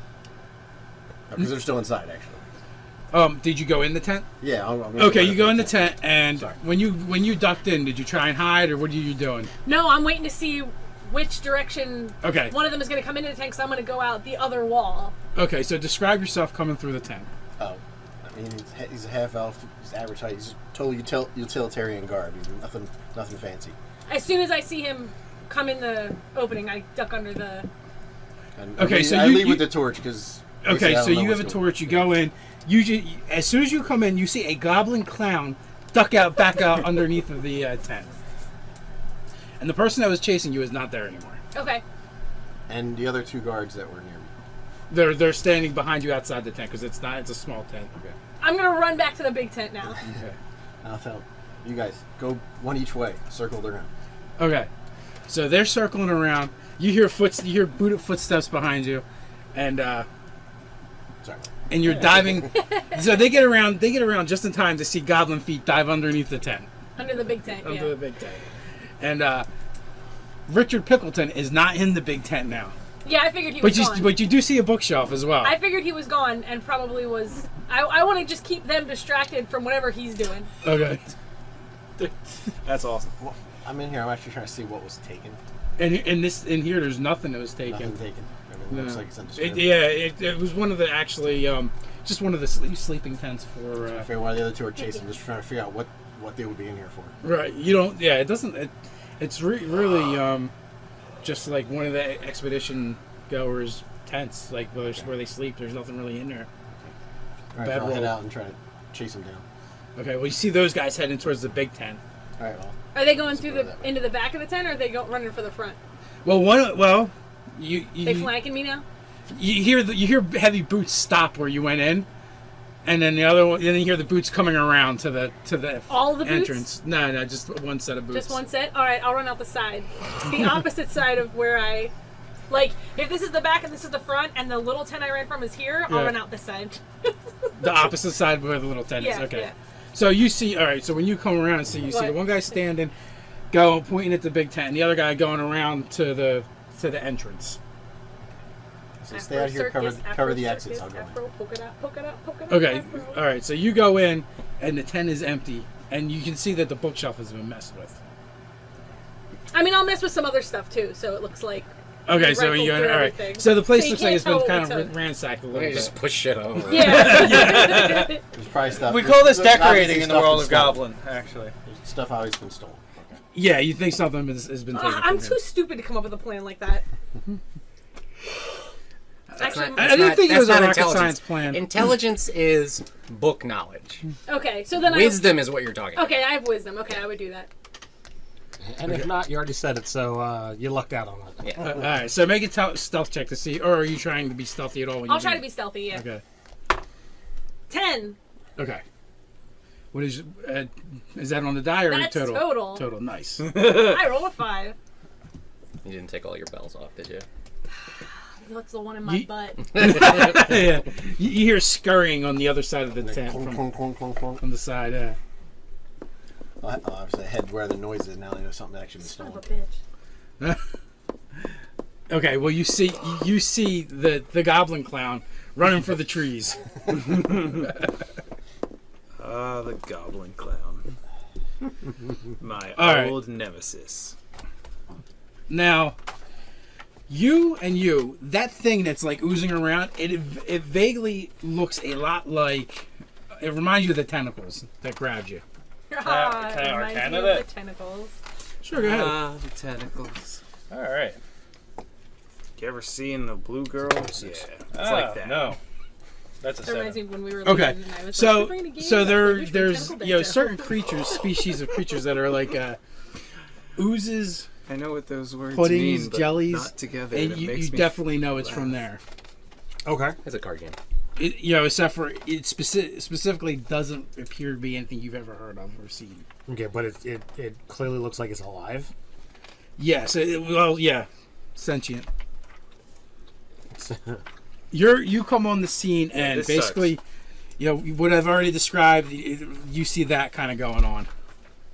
because they're still inside actually. Did you go in the tent? Yeah. I'm Okay, you go in the tent, and Sorry. when you ducked in, did you try and hide, or what are you doing? No, I'm waiting to see which direction Okay. one of them is going to come into the tent, because I'm going to go out the other wall. Okay, so describe yourself coming through the tent. Oh, I mean, he's a half elf. He's average height. He's totally utilitarian garb. He's nothing fancy. As soon as I see him come in the opening, I duck under the... And Okay, so I you- lead you- with the torch because. Okay, so you have a torch. You go in. As soon as you come in, you see a goblin clown back out underneath of the tent, and the person that was chasing you is not there anymore. Okay. And the other two guards that were near me. They're standing behind you outside the tent because it's a small tent. Okay. I'm going to run back to the big tent now. Okay. I'll tell you guys go one each way. Circle around. Okay. So they're circling around. You hear booted footsteps behind you, and Sorry. you're diving. So they get around just in time to see goblin feet dive underneath the tent. Under the big tent, Under the big tent. And Richard Pickleton is not in the big tent now. Yeah, I figured he was gone. But you do see a bookshelf as well. I figured he was gone and probably was... I want to just keep them distracted from whatever he's doing. Okay. That's awesome. Well, I'm in here. I'm actually trying to see what was taken. And in here, there's nothing that was taken. Nothing taken. Everything looks like it's undisturbed. It was one of the just one of the sleeping tents for. I figure while the other two are chasing, I'm just trying to figure out what they would be in here for. Right. You don't. Yeah. It doesn't. It's really just like one of the expedition goers' tents, like where they sleep. There's nothing really in there. All right, I'll head out and try to chase them down. Okay. Well, you see those guys heading towards the big tent. All right. Well. Are they going Let's go that way. into the back of the tent, or are they running for the front? You They flanking me now? you hear heavy boots stop where you went in, and then then you hear the boots coming around to the All the boots? entrance. No, just one set of boots. Just one set? Alright, I'll run out the side. The opposite side of where I... Like, if this is the back and this is the front, and the little tent I ran from is here, I'll Yeah. run out this side. The opposite side where the little tent is. Yeah, Okay. yeah. So you see, all right. So when you come around and see, you see What? the one guy standing, pointing at the big tent, and the other guy going around to the entrance. So stay out here, cover the exits. I'll go in. Poke it out, poke it out, poke it out. Okay. Afro. All right. So you go in, and the tent is empty, and you can see that the bookshelf has been messed with. I mean, I'll mess with some other stuff too, so it looks like... Okay, so rifled you all through right. everything. So the place So you looks like can't it's been tell what kind we of took. ransacked a little You bit. just push shit over. Yeah. There's probably stuff. We call this there's decorating obviously in the stuff world that's of stolen. Goblin, actually. There's stuff always been stolen. Okay. Yeah, you think something has been taken. I'm from too him. stupid to come up with a plan like that. Actually, I didn't think it that's was a not rocket intelligence. science plan. Intelligence is book knowledge. okay, so then Wisdom is what you're talking about. Okay, I have wisdom. Okay, I would do that. And if not, you already said it, so you lucked out on it. All right, so make a stealth check to see, or are you trying to be stealthy at all? When I'll you try do to be stealthy, yeah. Okay. 10. Okay. What is that on the die or That's total? total. Total. Nice. I roll a 5. You didn't take all your bells off, did you? That's the one in my Ye- butt. Yeah. You hear scurrying on the other side of the tent Clunk, from, clunk, clunk, clunk, clunk. from the side. Yeah. I'll obviously head where the noise is now. I know something actually been Son of stolen. a bitch. Okay. Well, you see the goblin clown running for the trees. Ah, the Goblin Clown. My All right. old nemesis. Now, that thing that's like oozing around, it vaguely looks a lot like. It reminds you of the tentacles that grabbed you. Can I Reminds me arcana of that? the tentacles. Sure, go ahead. Ah, the tentacles. All right. You ever seen the Blue Girls? Yeah, it's Ah, like that. No. That's a That reminds 7. me when we were Okay, leaving and I was so like, "We're playing a game, so but there we should there's tentacle you know dance." certain creatures, species of creatures that are like oozes, I know what those words puddings, mean, but jellies, not together. and It you makes me definitely know it's from laugh. there. Okay. It's a card game. Except for it specifically doesn't appear to be anything you've ever heard of or seen. Okay, but it clearly looks like it's alive. Yes, yeah, sentient. You come on the scene and this basically, what I've already described. You see that kind of going on.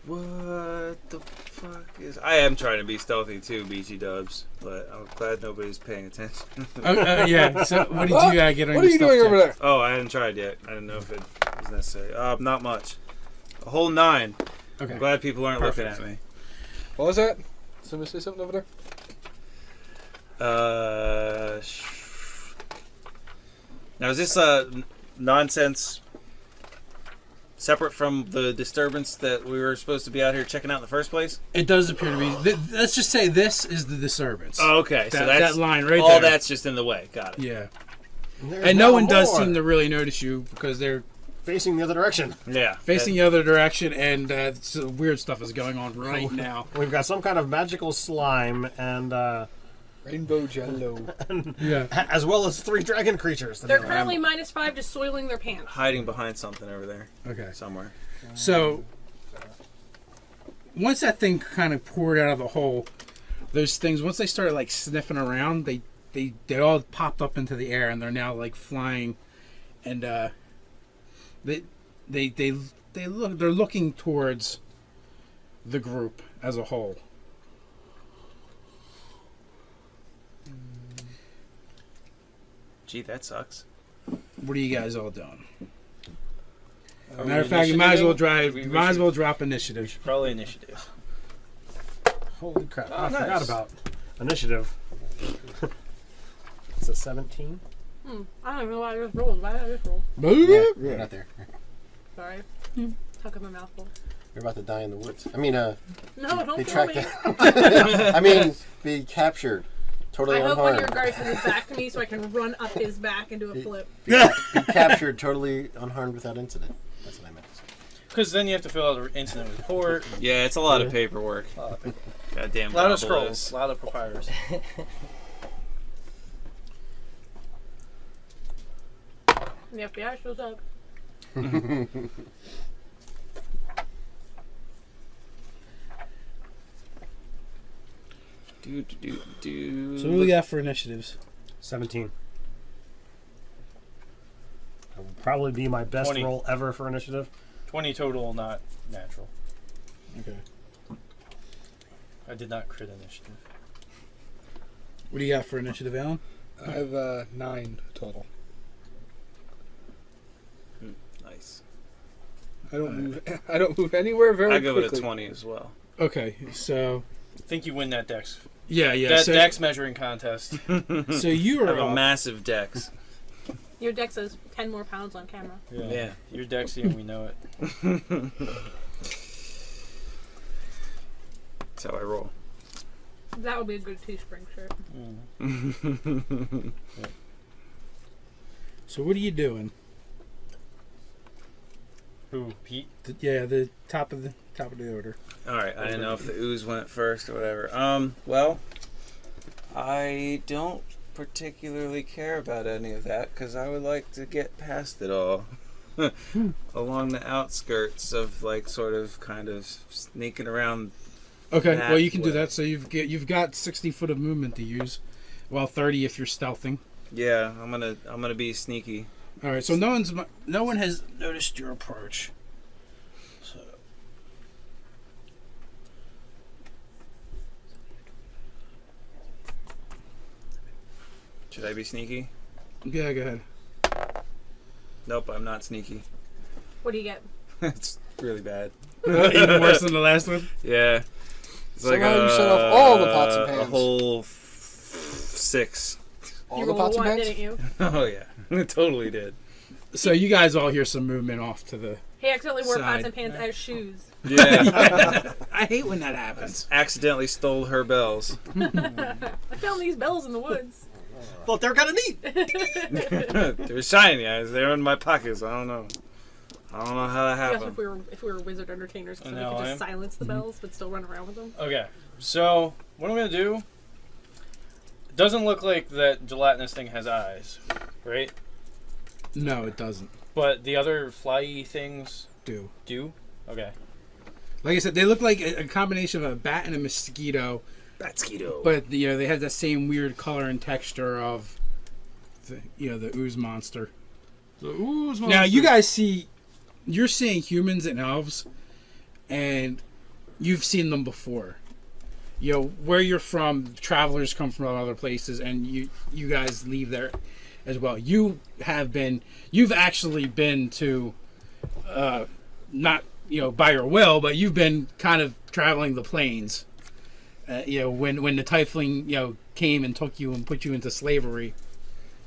What the fuck is... I am trying to be stealthy too, BG Dubs, but I'm glad nobody's paying attention. Yeah. So what did you get on What your are you stuff doing check? over there? Oh, I hadn't tried yet. I didn't know if it was necessary. Not much. A whole 9. Okay. I'm glad people aren't Perfect. looking at me. What was that? Somebody say something over there? Now, is this nonsense separate from the disturbance that we were supposed to be out here checking out in the first place? It does appear to be. Let's just say this is the disturbance. Oh, okay. So that line right all there. that's just in the way. Got it. Yeah. There's And no now one does more. seem to really notice you because they're Facing the other direction. Yeah. facing the other direction, and some weird stuff is going on right now. We've got some kind of magical slime, and Rainbow Jello. Yeah. as well as 3 dragon creatures. They're currently -5, just soiling their pants. Hiding behind something over there Okay. somewhere. So once that thing kind of poured out of the hole, those things once they started like sniffing around, they all popped up into the air, and they're now like flying, and they're looking towards the group as a whole. Gee, that sucks. What are you guys all doing? Are Matter we of fact, you might as well initiating? drive. We You might as should- well drop We initiative. should probably initiative. Holy crap! Oh, I forgot nice. about initiative. It's a 17. I don't even know why I just rolled. Why did I just roll? Yeah, we're not there. Sorry. Talk up my mouth full. You're about to die in the woods. I mean, No, don't be kill tracked me. down. I mean, be captured. Totally I hope one of your unharmed. guards has his back to me so I can run up his back and do a flip. Be captured totally unharmed without incident. That's what I meant to say. Because then you have to fill out an incident report. Yeah, it's a lot of paperwork. Goddamn. A lot of gobblers. scrolls. A lot of papyrus. And the FBI shows up. Do. So what do we got for initiatives? 17. That would probably be my best 20. roll ever for initiative. 20 total, not natural. Okay. I did not crit initiative. What do you got for initiative, Alan? I have 9 total. Nice. I don't move. I don't move anywhere very I go quickly. with a 20 as well. Okay, so I think you win that dex. yeah. That So, dex measuring contest. so you I are have a up. massive dex. Your deck says 10 more pounds on camera. Yeah. You're Dexy and we know it. That's how I roll. That would be a good Teespring shirt. So what are you doing? Who? Pete? The top of the order. All right. I didn't know if the ooze went first or whatever. Well, I don't particularly care about any of that because I would like to get past it all. Along the outskirts of like sort of kind of sneaking around. Okay, That well you can do way. that. So you've got 60 foot of movement to use, well 30 if you're stealthing. Yeah, I'm gonna be sneaky. All right, so no one has noticed your approach. So Should I be sneaky? yeah, go ahead. Nope, I'm not sneaky. What do you get? It's really bad. Even worse than the last one. Yeah. It's Somehow you set off all the pots and a pans. whole 6. All you the rolled pots a and 1, pans. didn't you? Oh yeah, it totally did. So you guys all hear some movement off to the. He accidentally wore Side. pots and pants as shoes. Yeah, I hate when that happens. accidentally stole her bells. I found these bells in the woods. Well, they're kind of neat. They were shiny. They were in my pockets. I don't know how that Yes, happened. if we were wizard entertainers, so And we now could I just am. silence the bells but still run around with them. Okay, so what I'm going to do, it doesn't look like that gelatinous thing has eyes, right? No, it doesn't. But the other fly things Do. Okay. Like I said, they look like a combination of a bat and a mosquito, Batskeeto. but they have that same weird color and texture of the ooze monster. The ooze Now you guys you're seeing humans and elves, and you've seen them before. Where you're from, travelers come from other places, and you guys leave there as well. You've actually been to, not by your will, but you've been kind of traveling the plains, when the Tiefling came and took you and put you into slavery.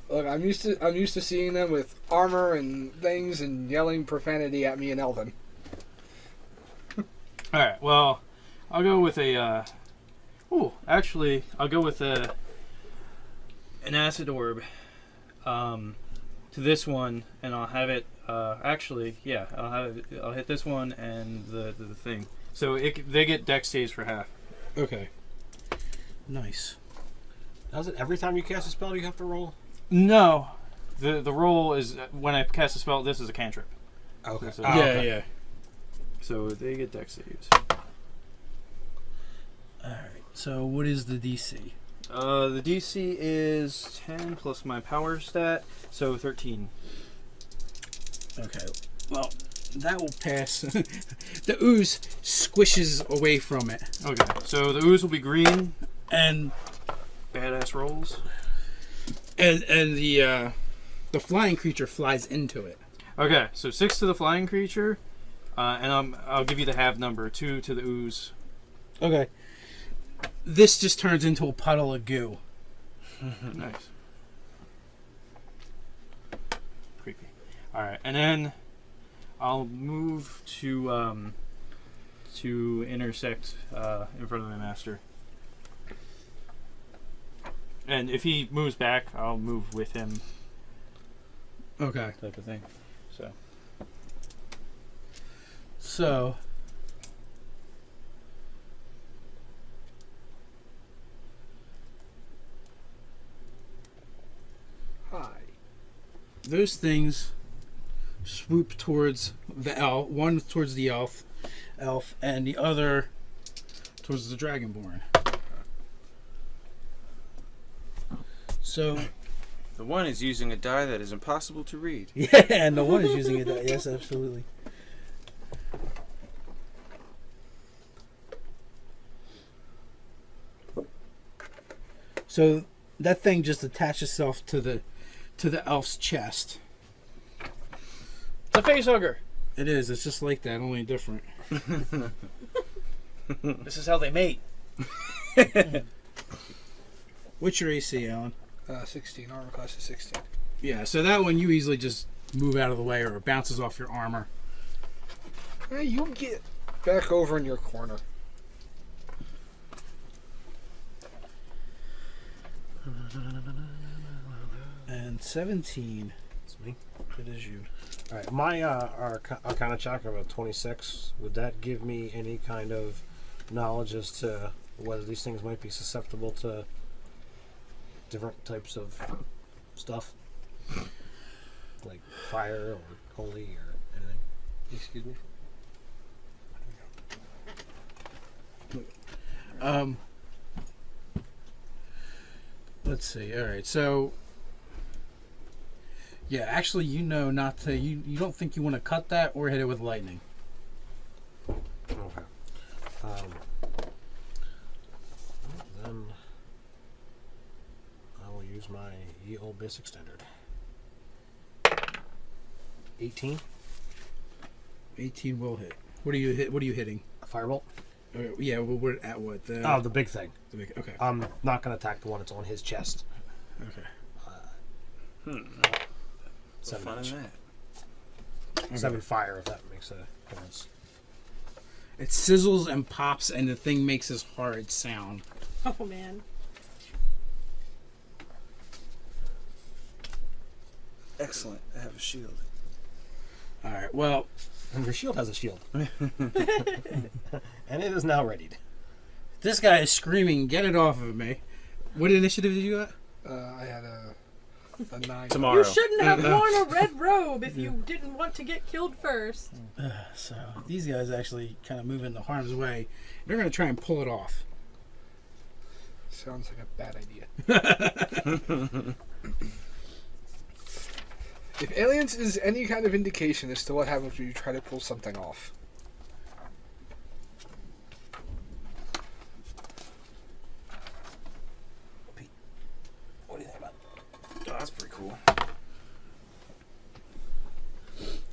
Look, I'm used to seeing them with armor and things and yelling profanity at me in Elven. All right. Well, I'll go with a. I'll go with an acid orb. To this one, and I'll have it. I'll hit this one and the thing. So they get dex saves for half. Okay. Nice. Does it every time you cast a spell you have to roll? No, the roll is when I cast a spell. This is a cantrip. Okay. So, Yeah. So they get dex saves. All right. So what is the DC? The DC is 10 plus my power stat, so 13. Okay. Well, that will pass. The ooze squishes away from it, Okay, so the ooze will be green. and Badass rolls. the flying creature flies into it. Okay, so 6 to the flying creature, and I'll give you the half number, 2 to the ooze. Okay. This just turns into a puddle of goo. Nice. Creepy. All right, and then I'll move to intersect in front of my master. And if he moves back, I'll move with him, Okay. type of thing. So. Hi. Those things swoop towards the elf, one towards the elf, and the other towards the dragonborn. So, The one is using a die that is impossible to read. yeah, and the one is using it. Yes, absolutely. So that thing just attaches itself to the elf's chest. The face hugger. It is. It's just like that, only different. This is how they mate. What's your AC, Alan? 16. Armor class is 16. Yeah, so that one you easily just move out of the way, or it bounces off your armor. Hey, you get back over in your corner. And 17. It's me. It is you. All right, my Arcana check of a 26. Would that give me any kind of knowledge as to whether these things might be susceptible to different types of stuff, like fire or holy or anything? Excuse me. Let's see. All right, so yeah, actually, not to. You don't think you want to cut that or hit it with lightning. Okay. Then I will use my ye old basic standard. 18. 18 will hit. What are you hitting? A firebolt. Yeah, well, we're at what? The big thing. The big. Okay. I'm not going to attack the one that's on his chest. Okay. 7 Fun inch. in that. Okay. 7 fire, if that makes a difference. It sizzles and pops, and the thing makes this horrid sound. Oh man. Excellent. I have a shield. All right. Well, And your shield has a shield. And it is now readied. this guy is screaming, "Get it off of me!" What initiative did you got? I had a 9. Tomorrow. You shouldn't have worn a red robe if you didn't want to get killed first. So these guys actually kind of move into harm's way. They're going to try and pull it off. Sounds like a bad idea. If aliens is any kind of indication as to what happens when you try to pull something off. What do you think about Oh, that's pretty cool.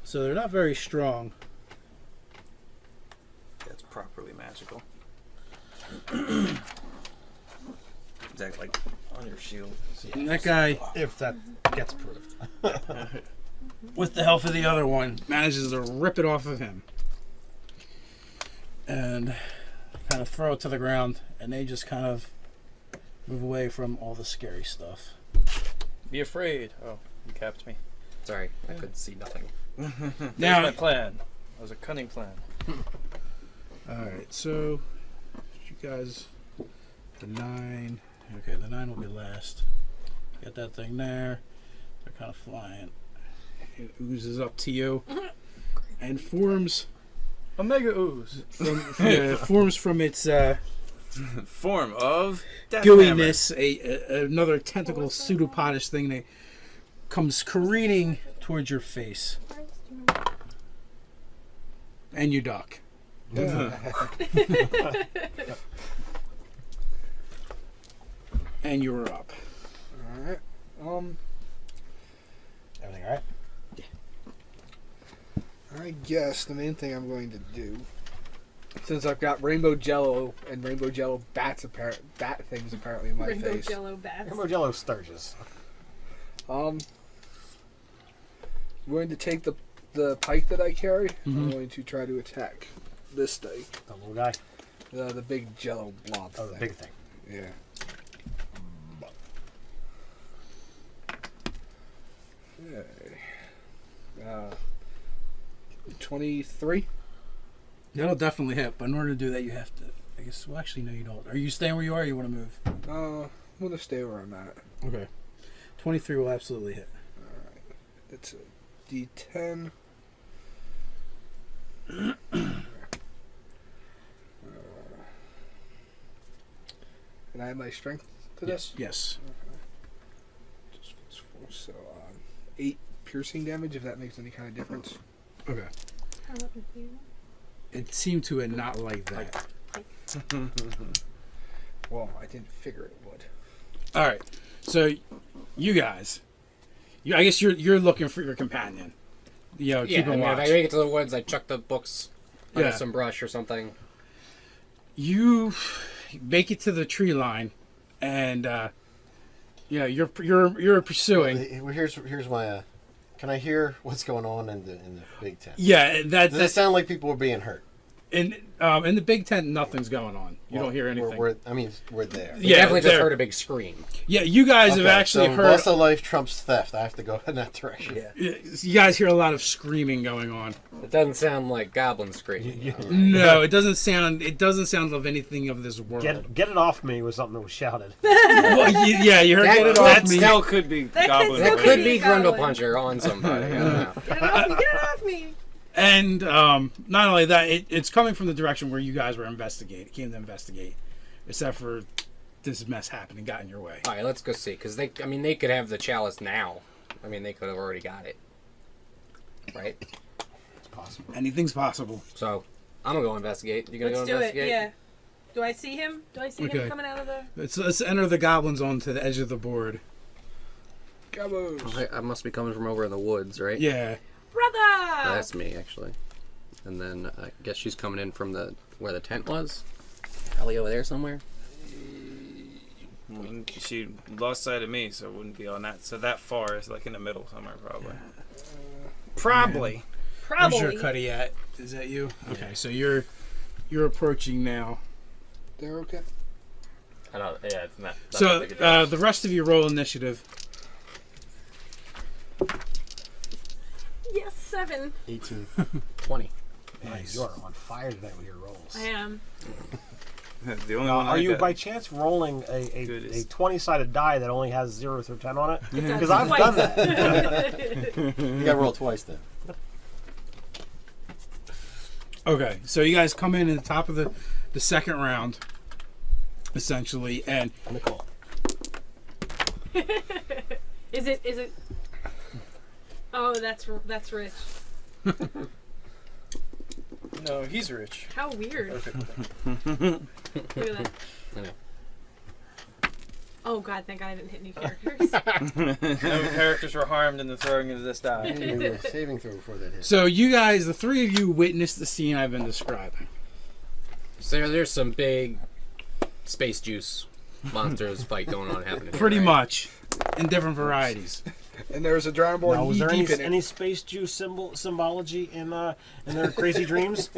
So they're not very strong. That's properly magical. protect, like on your shield. And that guy, If that gets approved. with the help of the other one, manages to rip it off of him. And kind of throw it to the ground, and they just kind of move away from all the scary stuff. Be afraid. Oh, you capped me. Sorry, I could see nothing. Here's Now, my plan. That was a cunning plan. alright, so you guys, the 9. Okay, the 9 will be last. Get that thing there. They're kind of flying. It oozes up to you and forms Omega ooze. forms from its Form of death hammer. gooiness, another tentacle pseudopodish thing that comes careening towards your face. And you duck. And you're up. Alright. Everything all right? I guess the main thing I'm going to do, since I've got rainbow jello and rainbow jello bat things apparently in my Rainbow face. Jello bats. Rainbow Jello Sturges. I'm going to take the pike that I carry. I'm Mhm. going to try to attack this thing. The little guy. The big jello blob Oh, the thing. big thing. Yeah. 23. That'll definitely hit, but in order to do that, you have to. I guess. Well, actually, no, you don't. Are you staying where you are? Or you want to move? I'm going to stay where I'm at. Okay. 23 will absolutely hit. It's a D10. And I have my strength to this? Yes. Just plus 4, so 8 piercing damage, if that makes any kind of difference. Okay. It seemed to not like that. Well, I didn't figure it would. All right. So, you guys, I guess you're looking for your companion. You know, Yeah, keep I him mean, if watch. I make it to the woods, I chuck the books under Yeah. some brush or something. You make it to the tree line, and you're pursuing. Here's my. Can I hear what's going on in the big tent? Yeah, Does it that's sound like people are being hurt? in the big tent. Nothing's going on. You don't hear anything. We're there. You Yeah, definitely just there. heard a big scream. Yeah, you guys have Okay, actually so heard. loss of life trumps theft. I have to go in that direction. Yeah. You guys hear a lot of screaming going on. It doesn't sound like goblin scream. No, it doesn't sound. It doesn't sound of anything of this world. Get it off me was something that was shouted. Well, yeah, you heard. That- Get it that off me. Still could be goblin. That That could be be a goblin. Grundle Puncher on somebody. I don't know. Get it off me! Get it off me! And not only that, it's coming from the direction where you guys were came to investigate, except for this mess happened and got in your way. All right, let's go see. Because they could have the chalice now. I mean, they could have already got it. Right? It's possible. Anything's possible. So, I'm going to go investigate. You going to Let's go do it, investigate? yeah. Do I see him? Do I see Okay. him coming out of the... Let's enter the goblins onto the edge of the board. Gabos. I must be coming from over in the woods, right? Yeah. Brother! That's me, actually. And then I guess she's coming in from where the tent was. Probably over there somewhere. She lost sight of me, so it wouldn't be on that. So that far is like in the middle somewhere, probably. Probably. Where's your Probably. Cuddy at? Is that you? Okay, so you're approaching now. They're okay. I don't. Yeah, it's not. So the rest of you roll initiative. Yes, 7. 18. 20. Nice. You are on fire today with your rolls. I am. The only one Are I you got. by chance rolling Good a is- 20-sided die that only has 0 through 10 on it? Because Because I've done that. You got to roll twice then. Okay, so you guys come in at the top of the second round, essentially, and Nicole. Is it... Oh, that's rich. No, he's rich. How weird. Perfect. Look at that. I know. Oh god, thank god I didn't hit any characters. No characters were harmed in the throwing of this die. And you were saving throw before that hit. so you guys, the three of you, witnessed the scene I've been describing. So there's some big space juice monsters fight going on happening. Pretty right? much, in different varieties. And there's a Dragonborn Now, was there knee deep in it. any space Jew symbology in their crazy dreams?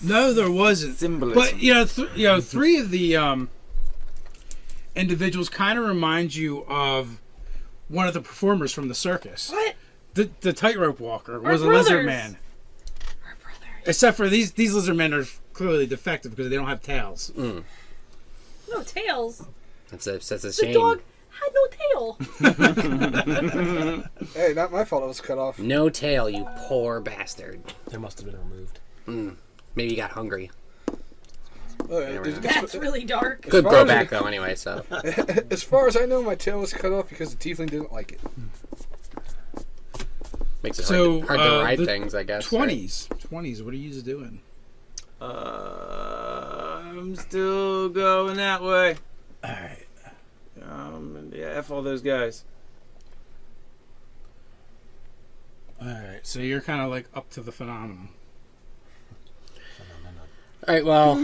No, there wasn't. Symbolism. But three of the individuals kind of remind you of one of the performers from the circus. What? The tightrope walker Our was a brothers. lizard man. Our brothers. Except for these lizard men are clearly defective because they don't have tails. Mm. No tails. That's a The shame. dog had no tail. Hey, not my fault it was cut off. No tail, you poor bastard. They must have been removed. Maybe you got hungry. Oh, yeah, Never there's- know. That's really dark. Good far grow as back though, anyway. So As far as I know, my tail was cut off because the tiefling didn't like it. makes it So, hard to ride the things, I guess. right? 20s. What are you doing? I'm still going that way. All right. Yeah, F all those guys. All right. So you're kind of like up to the phenomenon. All right. Well,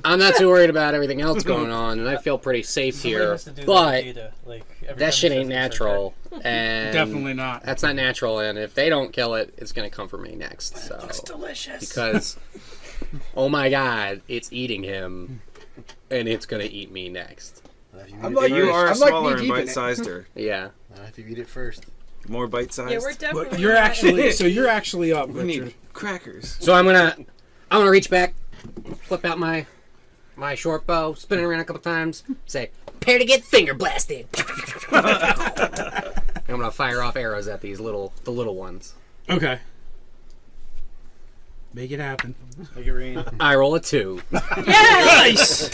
I'm not too worried about everything else going on, and I feel pretty safe here. But that shit ain't natural, and Definitely not. That's not natural, and if they don't kill it, it's gonna come for me next. So Looks delicious. because, oh my god, it's eating him, and it's gonna eat me next. I'm Yeah, like, you are I'm like smaller and knee-deep in it. bite-sized her. Yeah. If you eat it first. More bite-sized. Yeah, we're definitely. But you're actually up, We Richard. need crackers. So I'm gonna reach back, flip out my short bow, spin it around a couple times, say, "Prepare to get finger blasted." I'm gonna fire off arrows at the little ones. Okay. Make it happen. Make it rain. I roll a 2. Nice.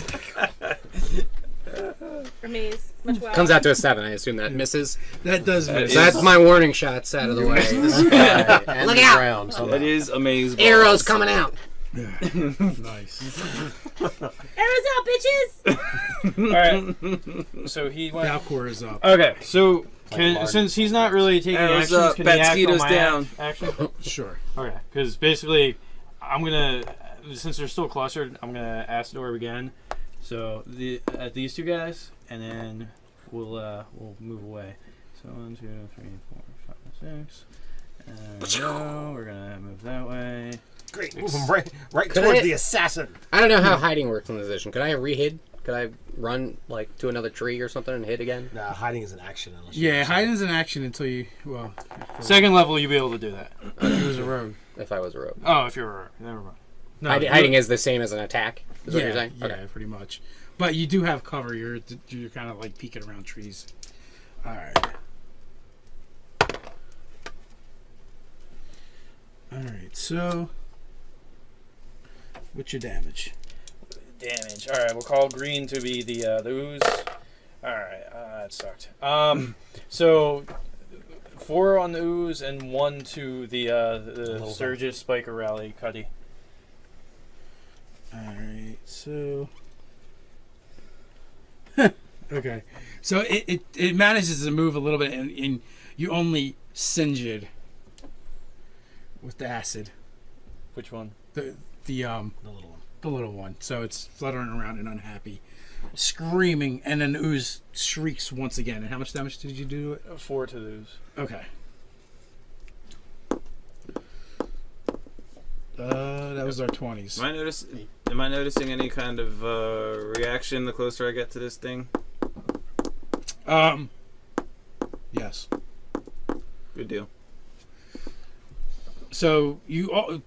Amaze. Much well. Comes out to a 7. I assume that misses. That does miss. So that's my warning shots out of the way. And Look the out! ground, so It is amazing. Arrows coming out. Nice. Arrows out, bitches! All right. So he went. Valcor is up. Okay. So Martin. since he's not really taking Arrows actions, up, can he act on Batskeeto's my down. action? Sure. Okay. Because basically, I'm gonna, since they're still clustered, I'm gonna acid orb again. So at these two guys, and then we'll move away. So 1, 2, 3, 4, 5, 6. And go. We're gonna move that way. Great, move him right Could towards I- the assassin. I don't know how hiding works in this edition. Could I re-hid? Could I run like to another tree or something and hit again? Nah, hiding is an action. Unless you Yeah, do hiding is an action until you. Well, Second level, you'll be able to do that. he was a rogue. If I was a rogue. Oh, if you're a rogue. Never mind. No, Hiding is the same as an attack. Is what you're saying? Yeah, pretty much. But you do have cover. You're kind of like peeking around trees. All right. All right. So, what's your damage? Damage. All right, we'll call green to be the ooze. All right, that sucked. So 4 on the ooze and 1 to the Sturgis Spiker Rally Cuddy. All right. So. Okay. So it manages to move a little bit, and you only singe it with the acid. Which one? The little one. The little one. So it's fluttering around and unhappy, screaming, and then ooze shrieks once again. And how much damage did you do to it? 4 to the ooze. Okay. That was our 20s. Am I noticing any kind of reaction the closer I get to this thing? Yes. Good deal. So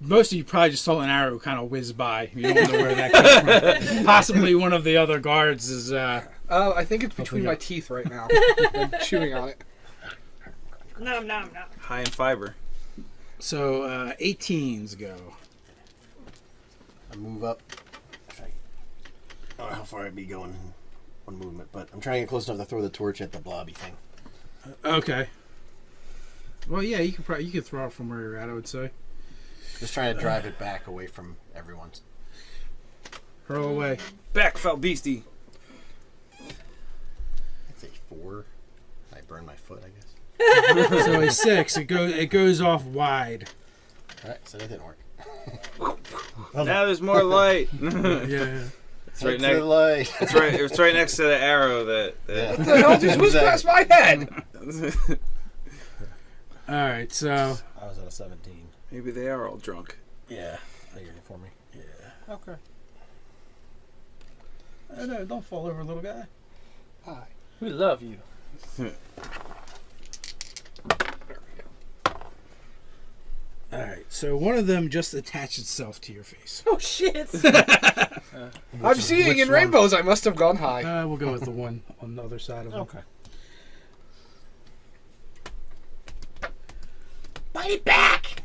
most of you probably just saw an arrow kind of whiz by. You don't know where that came from. Possibly one of the other guards is. I think it's between my teeth right now. I'm chewing on it. Nom nom nom. High in fiber. So 18s go. I move up. I don't know how far I'd be going in one movement, but I'm trying to get close enough to throw the torch at the blobby thing. Okay. Well, yeah, you could throw it from where you're at, I would say. Just trying to drive it back away from everyone's. Hurl away. Back, foul beastie. I'd say 4. I burn my foot, I guess. So a 6. It goes off wide. Alright, so that didn't work. Now there's more light. Yeah. It's right Head to the next. light. It's right next to the arrow that. Yeah. What the hell just whizzed past my head? All right, so I was at a 17. Maybe they are all drunk. Yeah. I hear you for me. yeah. Okay. No, don't fall over, little guy. Hi. We love you. All right, so one of them just attached itself to your face. Oh shit! I'm seeing which in one? rainbows. I must have gone high. We'll go with the one on the other side of him. Okay. Bite it back!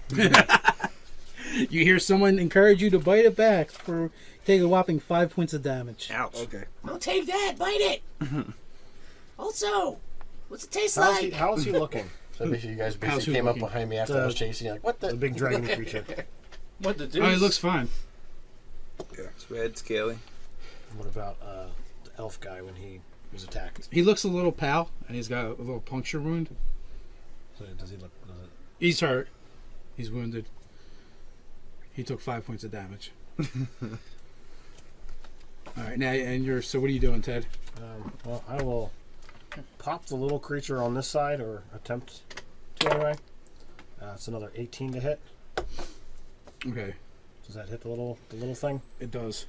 You hear someone encourage you to bite it back for take a whopping 5 points of damage. Ouch. Okay. Don't take that. Bite it. Also, what's it taste How's like? how's he looking? So basically, you guys How's basically he came up looking? behind me after I was chasing you. Like, what The the? big dragon creature. What the deuce? Oh, it looks fine. It's red, scaly. What about the elf guy when he was attacked? He looks a little pale, and he's got a little puncture wound. So does he look? Does it, He's hurt. He's wounded. He took 5 points of damage. All right, now and you're. So what are you doing, Ted? well, I will pop the little creature on this side, or attempt to anyway. It's another 18 to hit. Okay, Does that hit the little thing? it does.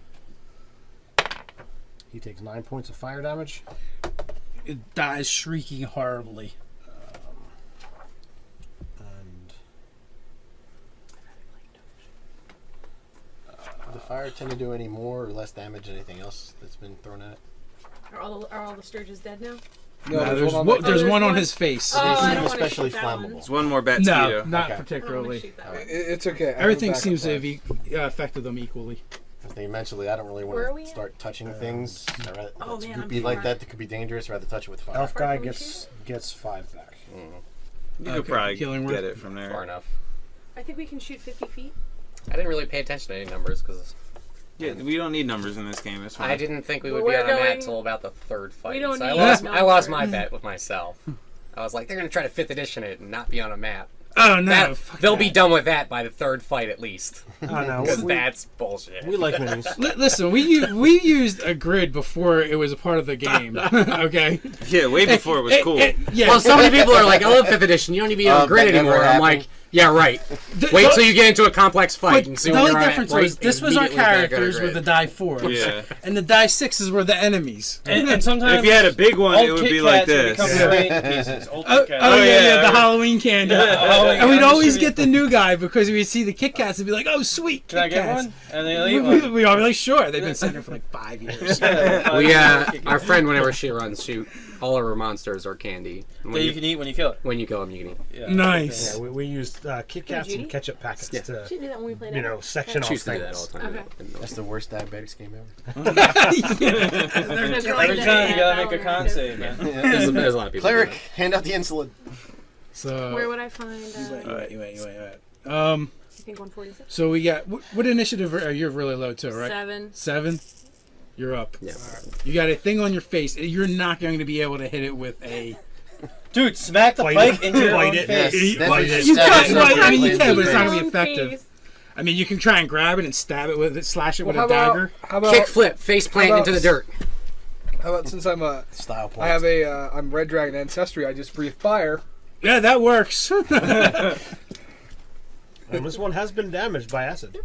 He takes 9 points of fire damage. It dies shrieking horribly. And Does the fire tend to do any more or less damage than anything else that's been thrown at it? Are all the Sturges dead now? No, there's one on one, my- there's there's one on one? his face. Oh, I seem don't want to especially shoot that one. flammable. There's one more bat No, mosquito. not Okay. I don't wanna particularly. shoot that All one. right. It's okay. I have Everything a backup seems to plan. have affected them equally. I think eventually I don't really Where are want we to at? start touching things. Oh, It man, could I'm be like far. that. That could be dangerous. I'd rather touch it with fire. elf guy Can we gets 5 back. You could Okay, probably healing get word? it from there. Far enough. I think we can shoot 50 feet. I didn't really pay attention to any numbers because Yeah, we don't need numbers in this game. It's fine. I didn't think we would We're be on a mat going- till about the third fight. don't so I need lost my numbers. bet with myself. I was like, they're gonna try to 5th edition it and not be on a map. Oh no! That, fuck they'll that. be done with that by the third fight at least. Oh no, Because that's bullshit. we like minis. Listen, we used a grid before it was a part of the game. Okay. Yeah, way before it was cool. Yeah. Well, so many people are like, I love 5th edition. You don't need to be on grid that never anymore. I'm happened. like, yeah, right. Wait till you get into a complex fight and see the where only you're at, difference right was this was our immediately back on characters grid. with the die 4s, Yeah. and the die 6s were the enemies. And sometimes If you had a big one, old it would Kit be like Kats would this. become straight pieces. Old Oh, Kit Kats. oh, yeah, yeah. the Halloween candy. Halloween And we'd candy. always get the new guy because we'd see the Kit Kats and be like, "Oh, sweet Can I Kit get Kats." one? And they leave one. We are really sure they've been sitting there for like 5 years. We, our friend, whenever she runs, all of her monsters are candy. And That you can eat when you kill it. when you kill them, you can eat. Yeah. Nice. Yeah, we used Kit Kats Judy? and ketchup packets Yeah. to, She did that when we played. section She off used to do that all things. the time. Okay. That's the worst diabetics game ever. Every time you gotta make a con save, man. There's a lot of people. Cleric, do that. hand out the insulin. So Where would I find? wait. I think 146. So we got what initiative are you really low to, right? 7. 7. You're up. Yeah. You got a thing on your face. You're not going to be able to hit it with a. Dude, smack the Bite pike it. into your Bite own it. face. Yes, that's Bite what it. she You said. can, That's I mean, you what can, but it's Lindsay not said. going to be effective. I mean, you can try and grab it and stab it with it, slash it with Well, a dagger. How about Kick flip, face plant How into the dirt. How about since I'm Style points. I have I'm Red Dragon Ancestry. I just breathe fire. Yeah, that works. And this one has been damaged by acid.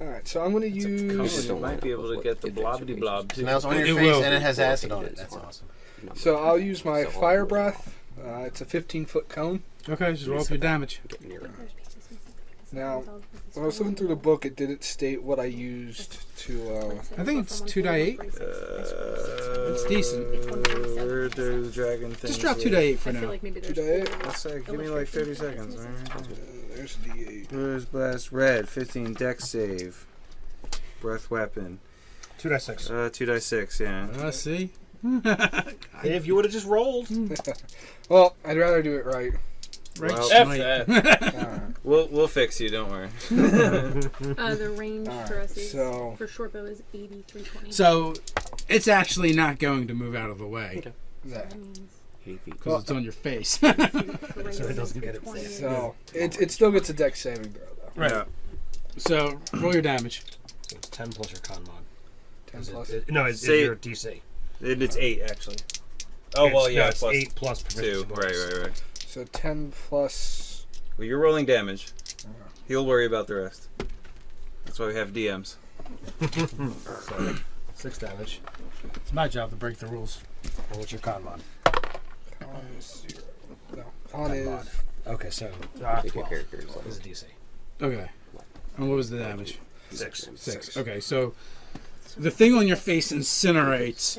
All right, so I'm gonna use. You might be able to get the blobbity blob So too. now it's on your It face will. and it has acid on it. That's awesome. So I'll use my fire breath. It's a 15-foot cone. Okay, just roll up your damage. Now, when I was looking through the book, it didn't state what I used to. I think it's 2 die 8. It's decent. Where do the dragon things? Just drop 2 die 8 for I feel now. like maybe 2 there's. die 8. Let's say, give me like 30 seconds. There's D8. Bruise blast red 15 dex save. Breath weapon 2 die 6. 2 die 6. Yeah. See? If you would have just rolled. Well, I'd rather do it right. Right. Well, F Smite. that. We'll fix you. Don't worry. The range for us is so- for short bow is 80, 320. So, it's actually not going to move out of the way That. that means because it's on your face. for So regular it doesn't is get it 320. So it still gets a dex saving throw though. Right. So, roll your damage. So it's 10 plus your con mod. 10 Is plus. no, it's Say- your DC. It's 8 actually. Oh well, It's- yeah. no, it's plus 8 plus proficiency 2. bonus. Right. So 10 plus. Well, you're rolling damage. He'll worry about the rest. That's why we have DMs. So 6 damage. It's my job to break the rules. And what's your con mod? Con is 0. No, con is. mod. Okay, so Pick your 12 characters. is DC. Okay. And what was the damage? 6. 6. Okay, so the thing on your face incinerates,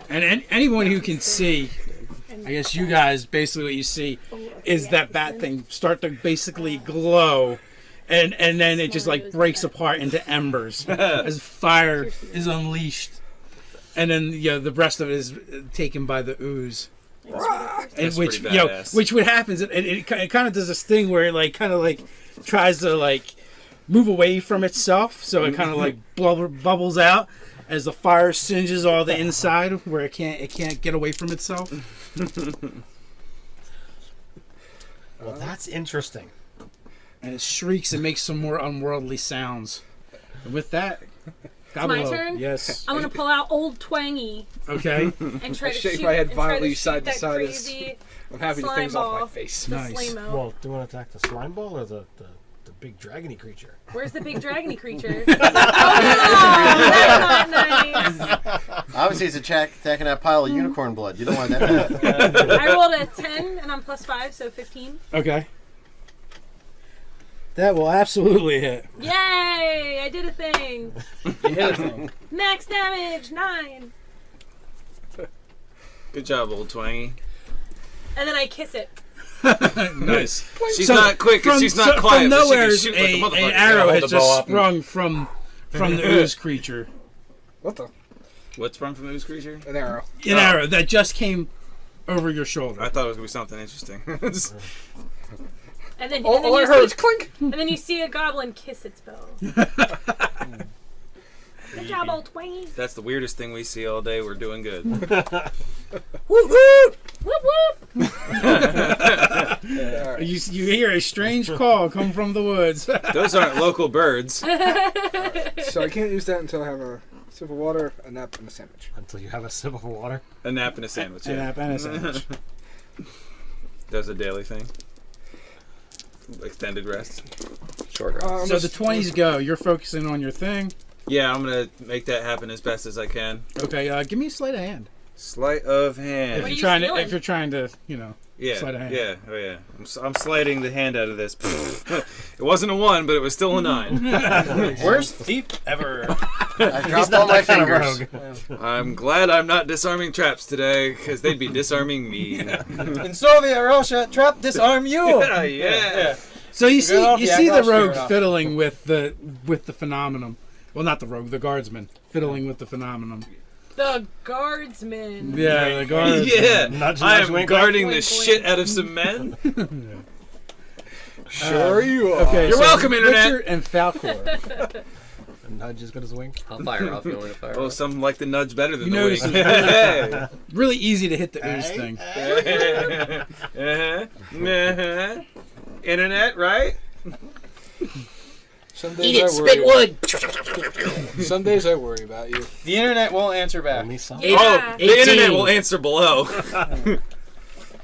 and anyone who can see, I guess you guys, basically what you see is that bat thing start to basically glow, and then it just like breaks apart into embers as fire is unleashed, and then the rest of it is taken by the ooze. And That's which pretty badass. which what happens, it kind of does this thing where it like kind of like tries to like move away from itself, so it kind of like bubbles out as the fire singes all the inside where it can't get away from itself. Well, that's interesting. And it shrieks and makes some more unworldly sounds. And with that, It's my Gobble, turn? yes. I'm gonna pull out Old Twangy Okay. and try I to shake shoot, my head and try violently to side shoot to that side as- crazy I'm happy the slime thing's off my ball. face. the Nice. slime-o. Well, do you want to attack the slime ball or the big dragony creature? Where's the big dragony creature? Oh no! That's not nice. Obviously, it's attacking that pile of unicorn blood. You don't want that. I rolled a 10 and I'm +5, so 15. Okay. That will absolutely hit. Yay! I did a thing. You hit a thing. Max damage 9. Good job, old Twangy. And then I kiss it. Nice. She's So, not quick and she's not quiet, From but she nowhere, can shoot like a an motherfucker. arrow hold has the just bow up and- sprung from the ooze creature. What the? What's from this creature? An arrow. An arrow that just came over your shoulder. I thought it was gonna be something interesting. And then, All, and then all I you heard see, was clink. and then you see a goblin kiss its bow. Good job, Old Twangy. That's the weirdest thing we see all day. We're doing good. Whoop whoop! You hear a strange call come from the woods. Those aren't local birds. So I can't use that until I have a sip of water, a nap, and a sandwich. Until you have a sip of water. A nap and a sandwich. An Yeah. app and a sandwich. Does a daily thing. Extended rest. Shorter. So the 20s go. You're focusing on your thing. Yeah, I'm gonna make that happen as best as I can. Okay, give me a sleight of hand. Sleight of If hand. What are you're you trying to, stealing? if you're trying to, Yeah, sleight of hand. yeah, oh yeah. I'm sliding the hand out of this. It wasn't a 1, but it was still a 9. Worst thief ever. I dropped all my fingers. I'm glad I'm not disarming traps today, because they'd be disarming me. In Soviet Russia, trap disarm you. Yeah. So you Good off, see yeah, the gosh, rogue fair enough. fiddling with the phenomenon. Well, not the rogue, the guardsman fiddling with the phenomenon. The guardsman. Yeah, the guardsman. Yeah, Nudge, I nudge, am wink, guarding wink. the Wink, shit wink. out of some men. Sure you are. Okay, You're so welcome, Internet. Richard and Falcor. A nudge as good as a wink. I'll fire off. You want me to fire Oh, off? some like the nudge better than You the notice wink. it's really easy to hit the ooze thing. Internet, right? Some Eat days it, I spit worry. wood. Some days I worry about you. The internet won't answer back. Only some. Yeah. Oh, the 18. internet will answer below.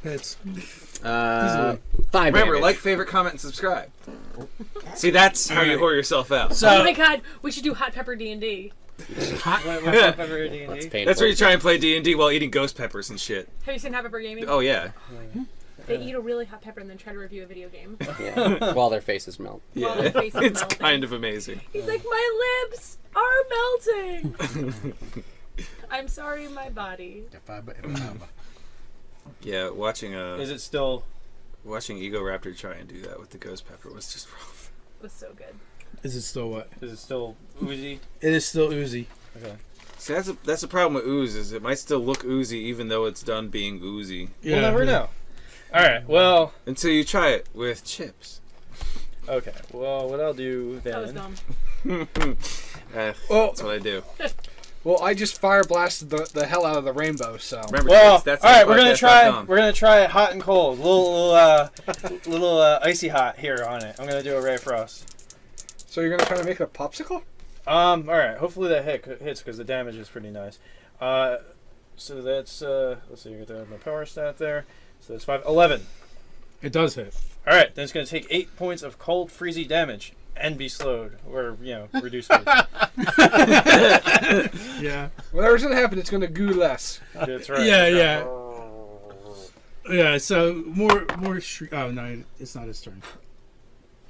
It's 5 Remember, damage. like, favorite, comment, and subscribe. See, that's how you whore yourself out. Oh so my god, we should do Hot Pepper D&D. That's painful. That's where you try and play D&D while eating ghost peppers and shit. Have you seen Hot Pepper Gaming? Oh, yeah. They eat a really hot pepper and then try to review a video game. Yeah. While their faces melt. While Yeah. their face is It's melting. kind of amazing. He's like, my lips are melting. I'm sorry, my body. Yeah, watching Is it still? watching Ego Raptor try and do that with the ghost pepper was just rough. It was so good. is it still what? Is it still oozy? It is still oozy. Okay. See, that's the problem with ooze, is it might still look oozy even though it's done being oozy. We'll never know. All right. Well. Until you try it with chips. Okay. Well, what I'll do That was then. dumb. Well, That's what I do. well, I just fire blasted the hell out of the rainbow. So Remember, Well, kids, that's all right. We're gonna podcast.com. try. We're gonna try hot and cold. Little icy hot here on it. I'm gonna do a Ray Frost. so you're gonna try to make it a popsicle? All right. Hopefully that hits because the damage is pretty nice. So that's let's see. You get the power stat there. So that's 5, 11. It does hit. All right. Then it's going to take 8 points of cold, freezy damage and be slowed or reduced. Yeah. Whatever's gonna happen, it's gonna goo less. That's right. Yeah. Yeah. So more. Oh no, it's not his turn.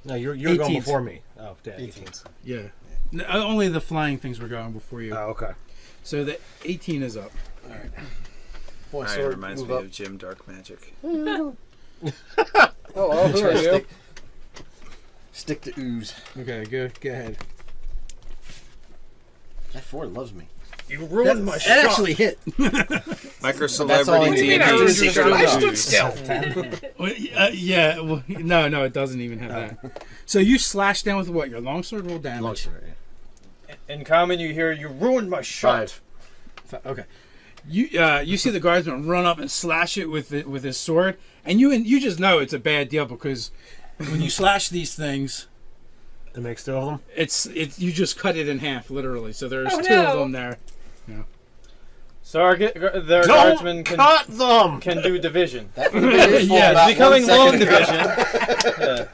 No, you're going 18th. before me. Oh, yeah, 18th. Yeah. No, only the flying things were going before you. Oh, okay. So the 18 is up. Boy, It sword, reminds move me up. of Jim Dark Magic. Oh, who are you? Stick to ooze. Okay, go ahead. That Ford loves me. You ruined my It shot. actually hit. Micro That's all I celebrity need. D&D secret I stood ooze. still. Well, yeah. Well, no, it doesn't even have that. So you slash down with what? Your longsword roll damage. Longsword, yeah. In common, you hear, "You ruined my shot." 5. Okay. You see the guardsman run up and slash it with his sword, and you just know it's a bad deal because when you slash these things, It makes 2 of them. it's you just cut it in half literally. So there's Oh, 2 no. of them there. So their Don't guardsmen cut them! can do division. That would have been useful Yeah, about It's becoming 1 long second ago. division. Yeah.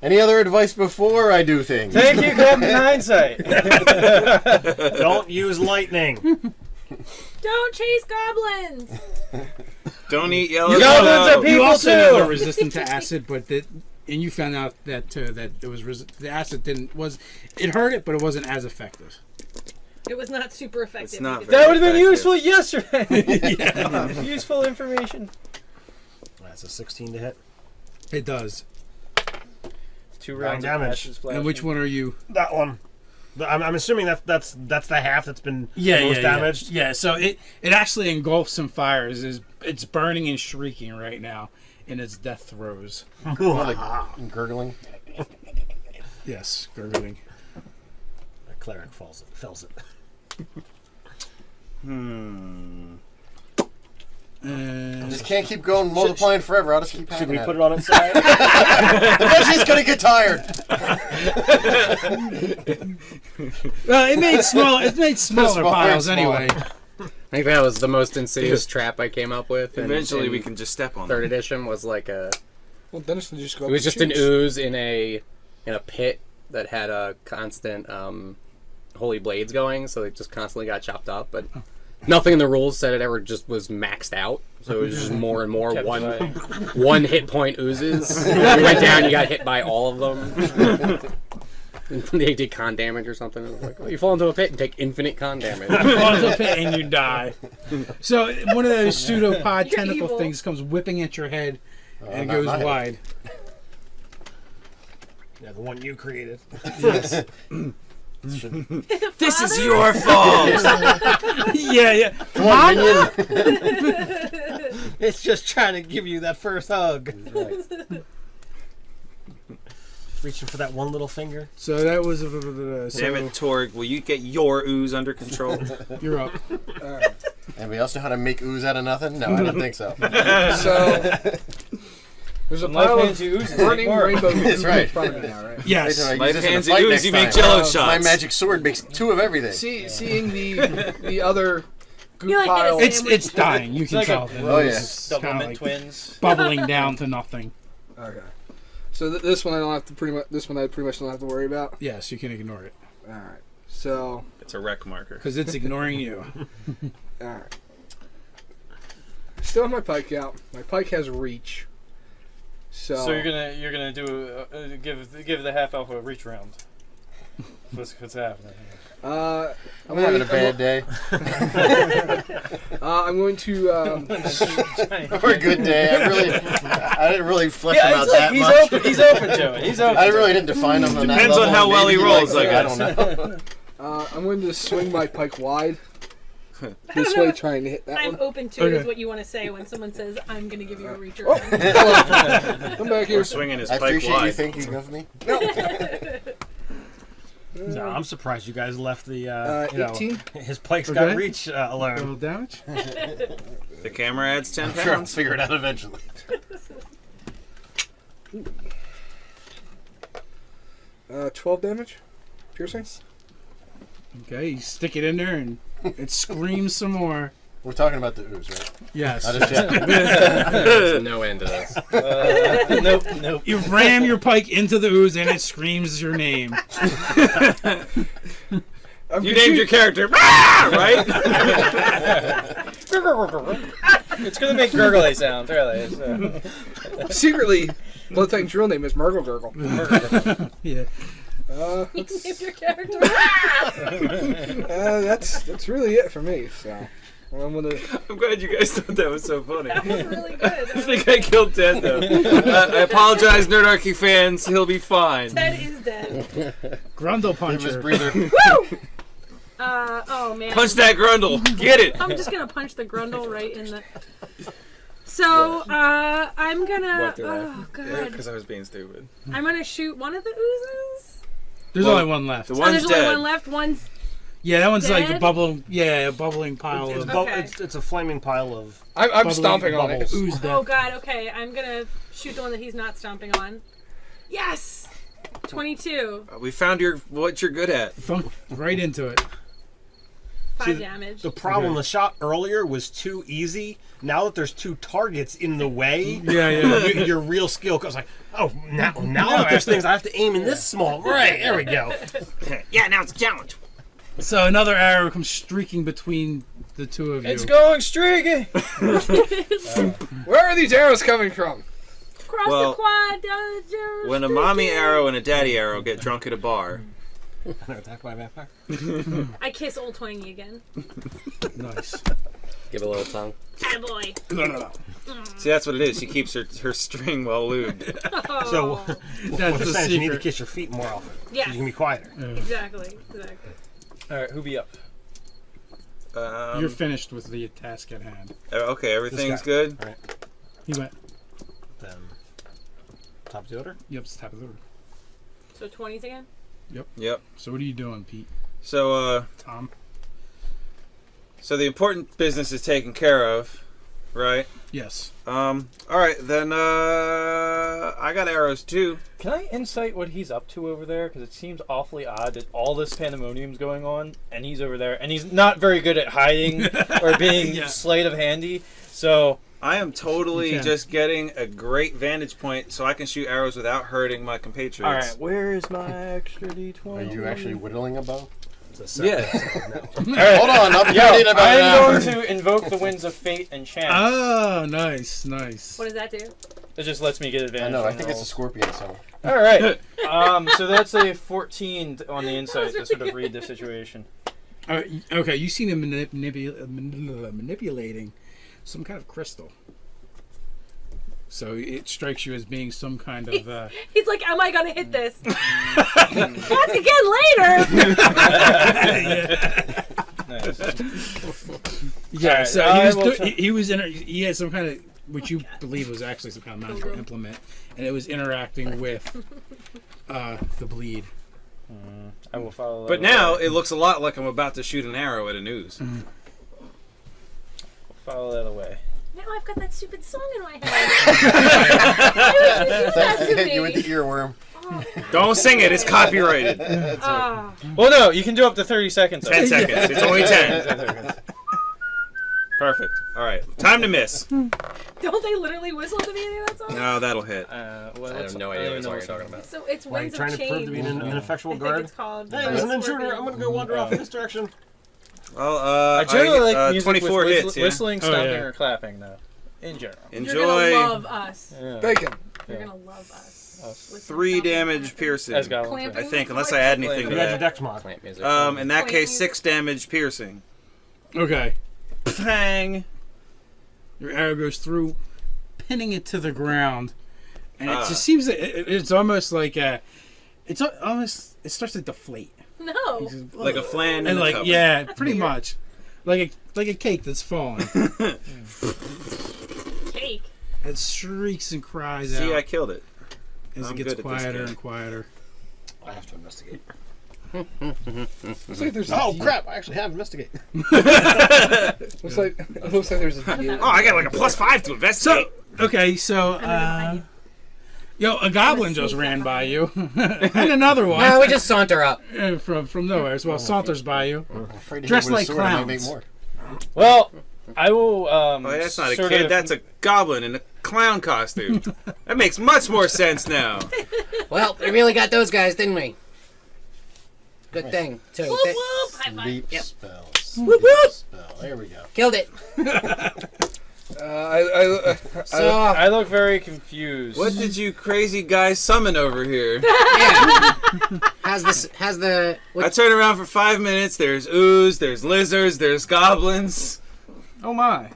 Any other advice before I do things? Thank you, Captain Hindsight. Don't use lightning. Don't chase goblins. Don't eat yellow Goblins are snow. people You also too. know they're resistant to acid, but and you found out that it was the acid it hurt it, but it wasn't as effective. It was not super effective. It's not because- That would have been Effective. useful yesterday. Useful information. That's a 16 to hit. It does. 2 Nine rounds of damage. acid splashing. And which one are you? That one. I'm assuming that's the half that's been most damaged. Yeah, so it actually engulfs some fires. It's burning and shrieking right now in its death throes. Gurgling. Yes, gurgling. The cleric fells it. And Just can't keep going multiplying forever. I'll just keep Should hacking we at put it. it on its side? Eventually it's gonna get tired. it made smaller piles anyway. I think that was the most insidious trap I came up with. Eventually in we can just step on Third them. edition was like a. Well, Dennis can just go. It up was and just an choose. ooze in a pit that had a constant holy blades going, so it just constantly got chopped up. But nothing in the rules said it ever just was maxed out, so it was just more and more Kept going. one hit point oozes. You went down, you got hit by all of them. They did con damage or something. It was like, well, you fall into a pit and take infinite con damage. You fall into a pit and you die. So one of those pseudopod You're tentacle evil. things comes whipping at your head and it not goes my head. wide. Yeah, the one you created. Yes. This is your fault! yeah. Come on, minion. It's just trying to give you that first hug. Reaching for that one little finger. So that was Damn it, Torg, will you get your ooze under control? You're up. Alright. Anybody else know how to make ooze out of nothing? No, I don't think so. So there's a Life pile hands of you ooze, burning more. rainbow That's ooze right. in front of me now, right? Yes. I use Life this in a hands fight ooze, next you make time. jello shots. My magic sword makes 2 of everything. Seeing the other goop You like pile. this. It's dying. You can like tell. a- that Oh, yeah. it's kinda Doublemint like twins. bubbling down to nothing. Okay. So this one I don't have to pretty much. This one I pretty much don't have to worry about. Yes, you can ignore it All right. So It's a wreck marker. because it's ignoring you. all right. Still have my pike out. My pike has reach. So you're gonna do give the half elf a reach round. What's happening? I'm having a bad day. I'm going to. Or a good day. I didn't really flesh him out that he's much. open. He's open to it. He's open. I really didn't define him on that Depends on level. how well Maybe he rolls, likes I it, guess. I don't know. I'm going to swing my pike wide. I don't This know way, if trying to hit that I'm one. open to it, Okay. is what you want to say when someone says, I'm going to give you a reacher. Oh, come back here. Or swinging his I pike appreciate you wide. thinking of me. No, I'm surprised you guys left the. 18. His pike's Okay. got reach A alone. little damage. The camera adds 10 I'm sure I'll pounds. figure it out eventually. 12 damage. piercing. Okay, you stick it in there and it screams some more. We're talking about the ooze, right? Yes. Not just yet. There's no end to this. Nope. You ram your pike into the ooze and it screams your name. You named your character, right? It's gonna make gurgly sounds, really. So. Secretly, Bloodfang's real name is Murgle Gurgle. Yeah. You named your character. That's really it for me. So I'm glad you guys thought that was so funny. That was really good. I think I killed Ted, though. I apologize, Nerdarchy fans. He'll be fine. Ted is dead. Grundle Give his puncher. breather. Oh man. Punch that Grundle. Get it. I'm just gonna punch the Grundle right in the. So I'm gonna. Oh god. Because I was being stupid. I'm gonna shoot one of the oozes. There's only one left. The Oh, one's there's only dead. one left. One's. Yeah, that one's like a Dead? bubble. Yeah, a bubbling pile of Okay. It's a flaming pile of. I'm bubbling stomping on it. bubbles. Ooze Oh death. god. Okay, I'm gonna shoot the one that he's not stomping on. Yes. 22. We found what you're good at. Thunk right into it. 5 damage. The problem, Okay. the shot earlier was too easy. Now that there's 2 targets in the way, Yeah, yeah. your real skill goes like, oh, now that there's things I have to aim in this small. Right, there we go. Yeah, now it's a challenge. So another arrow comes streaking between the two of you. It's going streaky. Where are these arrows coming from? Cross Well, the quad. Down the Joe When a mommy arrow and a daddy arrow get drunk at a bar, Attacked by a vampire. I kiss old Twangy again. Nice. Give it a little tongue. Attaboy. see, that's what it is. She keeps her string well lubed. Oh. So, That's what the it says, you need to secret. kiss your feet more often. Yes. You can be quieter. Exactly. All right, who be up? You're finished with the task at hand. Okay, everything's This guy. good. He went. Then, top of the order. Yep, it's top of the order. So 20s again? Yep. So what are you doing, Pete? So, Tom? so the important business is taken care of, right? Yes. All right, then I got arrows too. Can I insight what he's up to over there? Because it seems awfully odd that all this pandemonium's going on, and he's over there, and he's not very good at hiding or being Yeah. sleight of handy. So I am totally You can. just getting a great vantage point so I can shoot arrows without hurting my compatriots. all right, where is my extra D20? Are you actually whittling a bow? Yeah. Hold on, I'm Yo, ready about I an hour. am going to invoke the winds of fate and chance. Oh, nice, nice. What does that do? It just lets me get advantage. I know, I on think it's a rolls. scorpion, so. All right. So that's a 14 on the insight to sort of read the situation. Okay, you seen him manipulating some kind of crystal. So it strikes you as being some kind of. He's like, am I gonna hit this? Ask again later. Nice. Yeah. Alright, So I he was will he was he had some kind of which you believe was actually some kind of magical implement, and it was interacting with the bleed. I will follow that. But now it looks a lot like I'm about to shoot an arrow at an ooze. Follow that away. Now I've got that stupid song in my head. Why would you do that to me? You went the earworm. Oh, Don't sing it, it's copyrighted. oh. Well, no, you can do up to 30 seconds. of 10 it. seconds. It's only 10. Perfect. All right. Time to miss. Don't they literally whistle at the beginning of that song? No, that'll hit. Well, I have no idea what song you're talking about. So it's Why are you Winds trying of to prove to be Change. an ineffectual I think guard? it's called. Hey, there's an intruder. I'm going to go wander off in this direction. Well, I generally like music 24 with hits. Yeah. whistling, stomping, yeah. or clapping, though. In general. You're Enjoy gonna love us. Yeah. Bacon. You're Yeah. gonna love us. With 3 some damage piercing. As goblins. Clamping. I think, unless I add anything to You got your that. dex mod. Plant music. In that case, 6 damage piercing. Okay. Bang. Your arrow goes through, pinning it to the ground, and it Ah. just seems that it's almost like it starts to deflate. No. Like a flan in And a like cupboard. yeah, pretty much, like a cake that's falling. Cake. It shrieks and cries See, I out killed it. as I'm it gets good at this quieter game. and quieter. I have to investigate. Looks like there's Oh, crap, I actually have investigate. Looks like there's a Oh, I got like a +5 to investigate. Okay, so Yo, a goblin just ran by you, and another one. No, we just saunter up. from nowhere as well. Saunters by you, I'm afraid to hit dressed with a like sword, I might make clowns. more. Well, I will. Oh, that's not a sort kid. of- That's a goblin in a clown costume. That makes much more sense now. Well, we really got those guys, didn't we? Good thing, too. Whoop whoop! High five. Sleep Yep. spell. Whoop, whoop. Spell. There we go. Killed it. So, I look very confused. What did you crazy guys summon over here? yeah. Has the I turn around for 5 minutes. There's ooze, there's lizards, there's goblins. Oh my!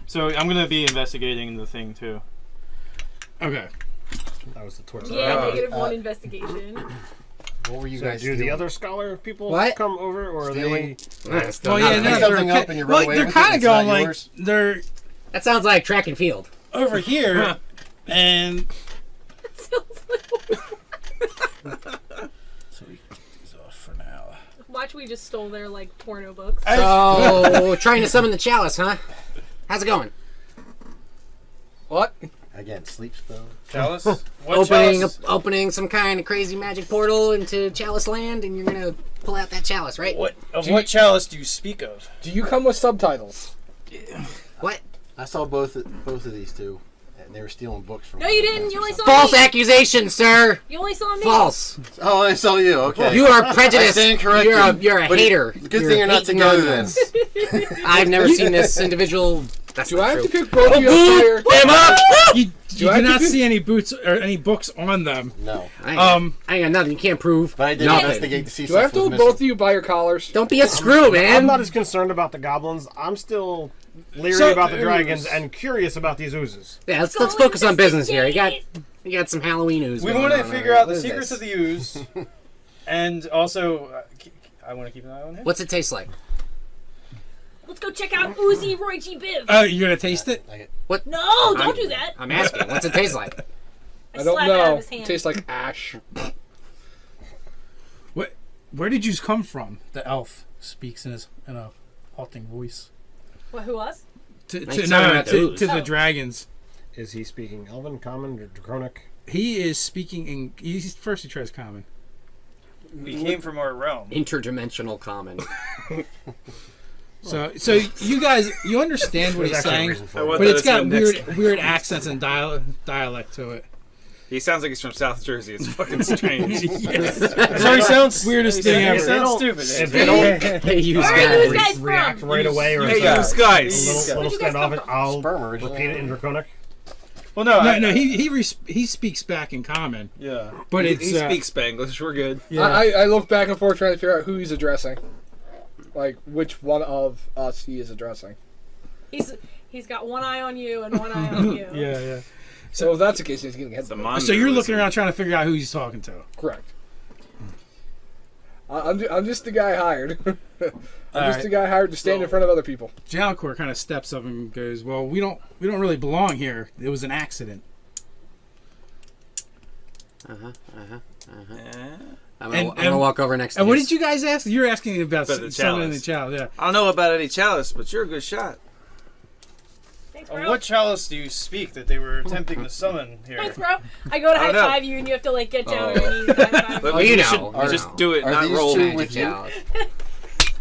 So I'm gonna be investigating the thing too. Okay. That was the torch. Yeah, -1 investigation. What were you So guys do the stealing? other scholar people What? come over, or are they? Stealing? Oh yeah, Pick no, something they're up and you run away they're with it, kind of it's not going like yours? they're That sounds like track and field. over here, and so we can take these off for now. Watch, we just stole their like porno books. So, trying to summon the chalice, huh? How's it going? What? Again, sleep spell. Chalice? What chalice? Opening some kind of crazy magic portal into Chalice Land, and you're gonna pull out that chalice, right? What chalice do you speak of? Do you come with subtitles? What? I saw both of these two, and they were stealing books from. No, you didn't. You only saw False me. accusation, sir. You only saw me. False. Oh, I saw you. Okay. You are prejudiced. I stand corrected. You're a But hater. Good thing you're not hating together on then. us. I've never seen this individual. That's Do not I have true. to pick both of you up higher? Him up! You do I not do- see any boots or any books on them. No, I ain't got nothing. You can't prove. but I did nothing. investigate to see. Do I have to stuff hold was both missing. of you by your collars? Don't be a screw, man. I'm not as concerned about the goblins. I'm still leery So- about the dragons and curious about these oozes. Yeah, let's focus on business here. You got some Halloween news. We going want to on figure over out there. the secrets of the ooze, and also, I want to keep an eye on him. What's it taste like? Let's go check out Uzi Roy G. Biv. Oh, you're gonna taste it? No, don't do that. I'm asking. What's it taste like? I don't slap it out know. of his hand. It tastes like ash. Where did you come from? The elf speaks in a halting voice. What? Who was? To Like talking about the ooze. the Oh. dragons. Is he speaking Elven, Common, or Draconic? He is speaking in. First he tries common. We came from our realm. Interdimensional common. So you guys, you understand what There's he's actually a saying, reason for I it. want but that it's as got my next- weird accents and dialect to it. He sounds like he's from South Jersey. It's fucking strange. So he sounds weirdest thing It ever. sounds If stupid. they don't Hey, you Where are these guys. guys react from? right away, or Hey, is you that guys. a little Where'd you guys come standoffish, from? I'll Sperm repeat originally. it in Draconic. Well, no, No, he speaks back in common, Yeah. but He it's speaks Spanglish. We're good. Yeah. I look back and forth trying to figure out who he's addressing. Like, which one of us he is addressing. He's got one eye on you and one eye on you. yeah. So if that's the case, he's getting head. The monitor So you're was- looking around trying to figure out who he's talking to. Correct. I'm just the guy hired. I'm just Alright. the guy hired to stand in front of other people. Jalcor kind of steps up and goes, "Well, we don't really belong here. It was an accident." Eh? I'm And- gonna walk over next to And what you. did you guys ask? You're asking about About the summoning the chalice. child. Yeah. I don't know about any chalice, but you're a good shot. Thanks, Of bro. what chalice do you speak that they were attempting to summon here? Thanks, bro. I go to I high don't know. five you, and you have to like get down on your knees. And high five But Oh, we you should know. Are- just do it, are not these roll. two Because with you? Chalice.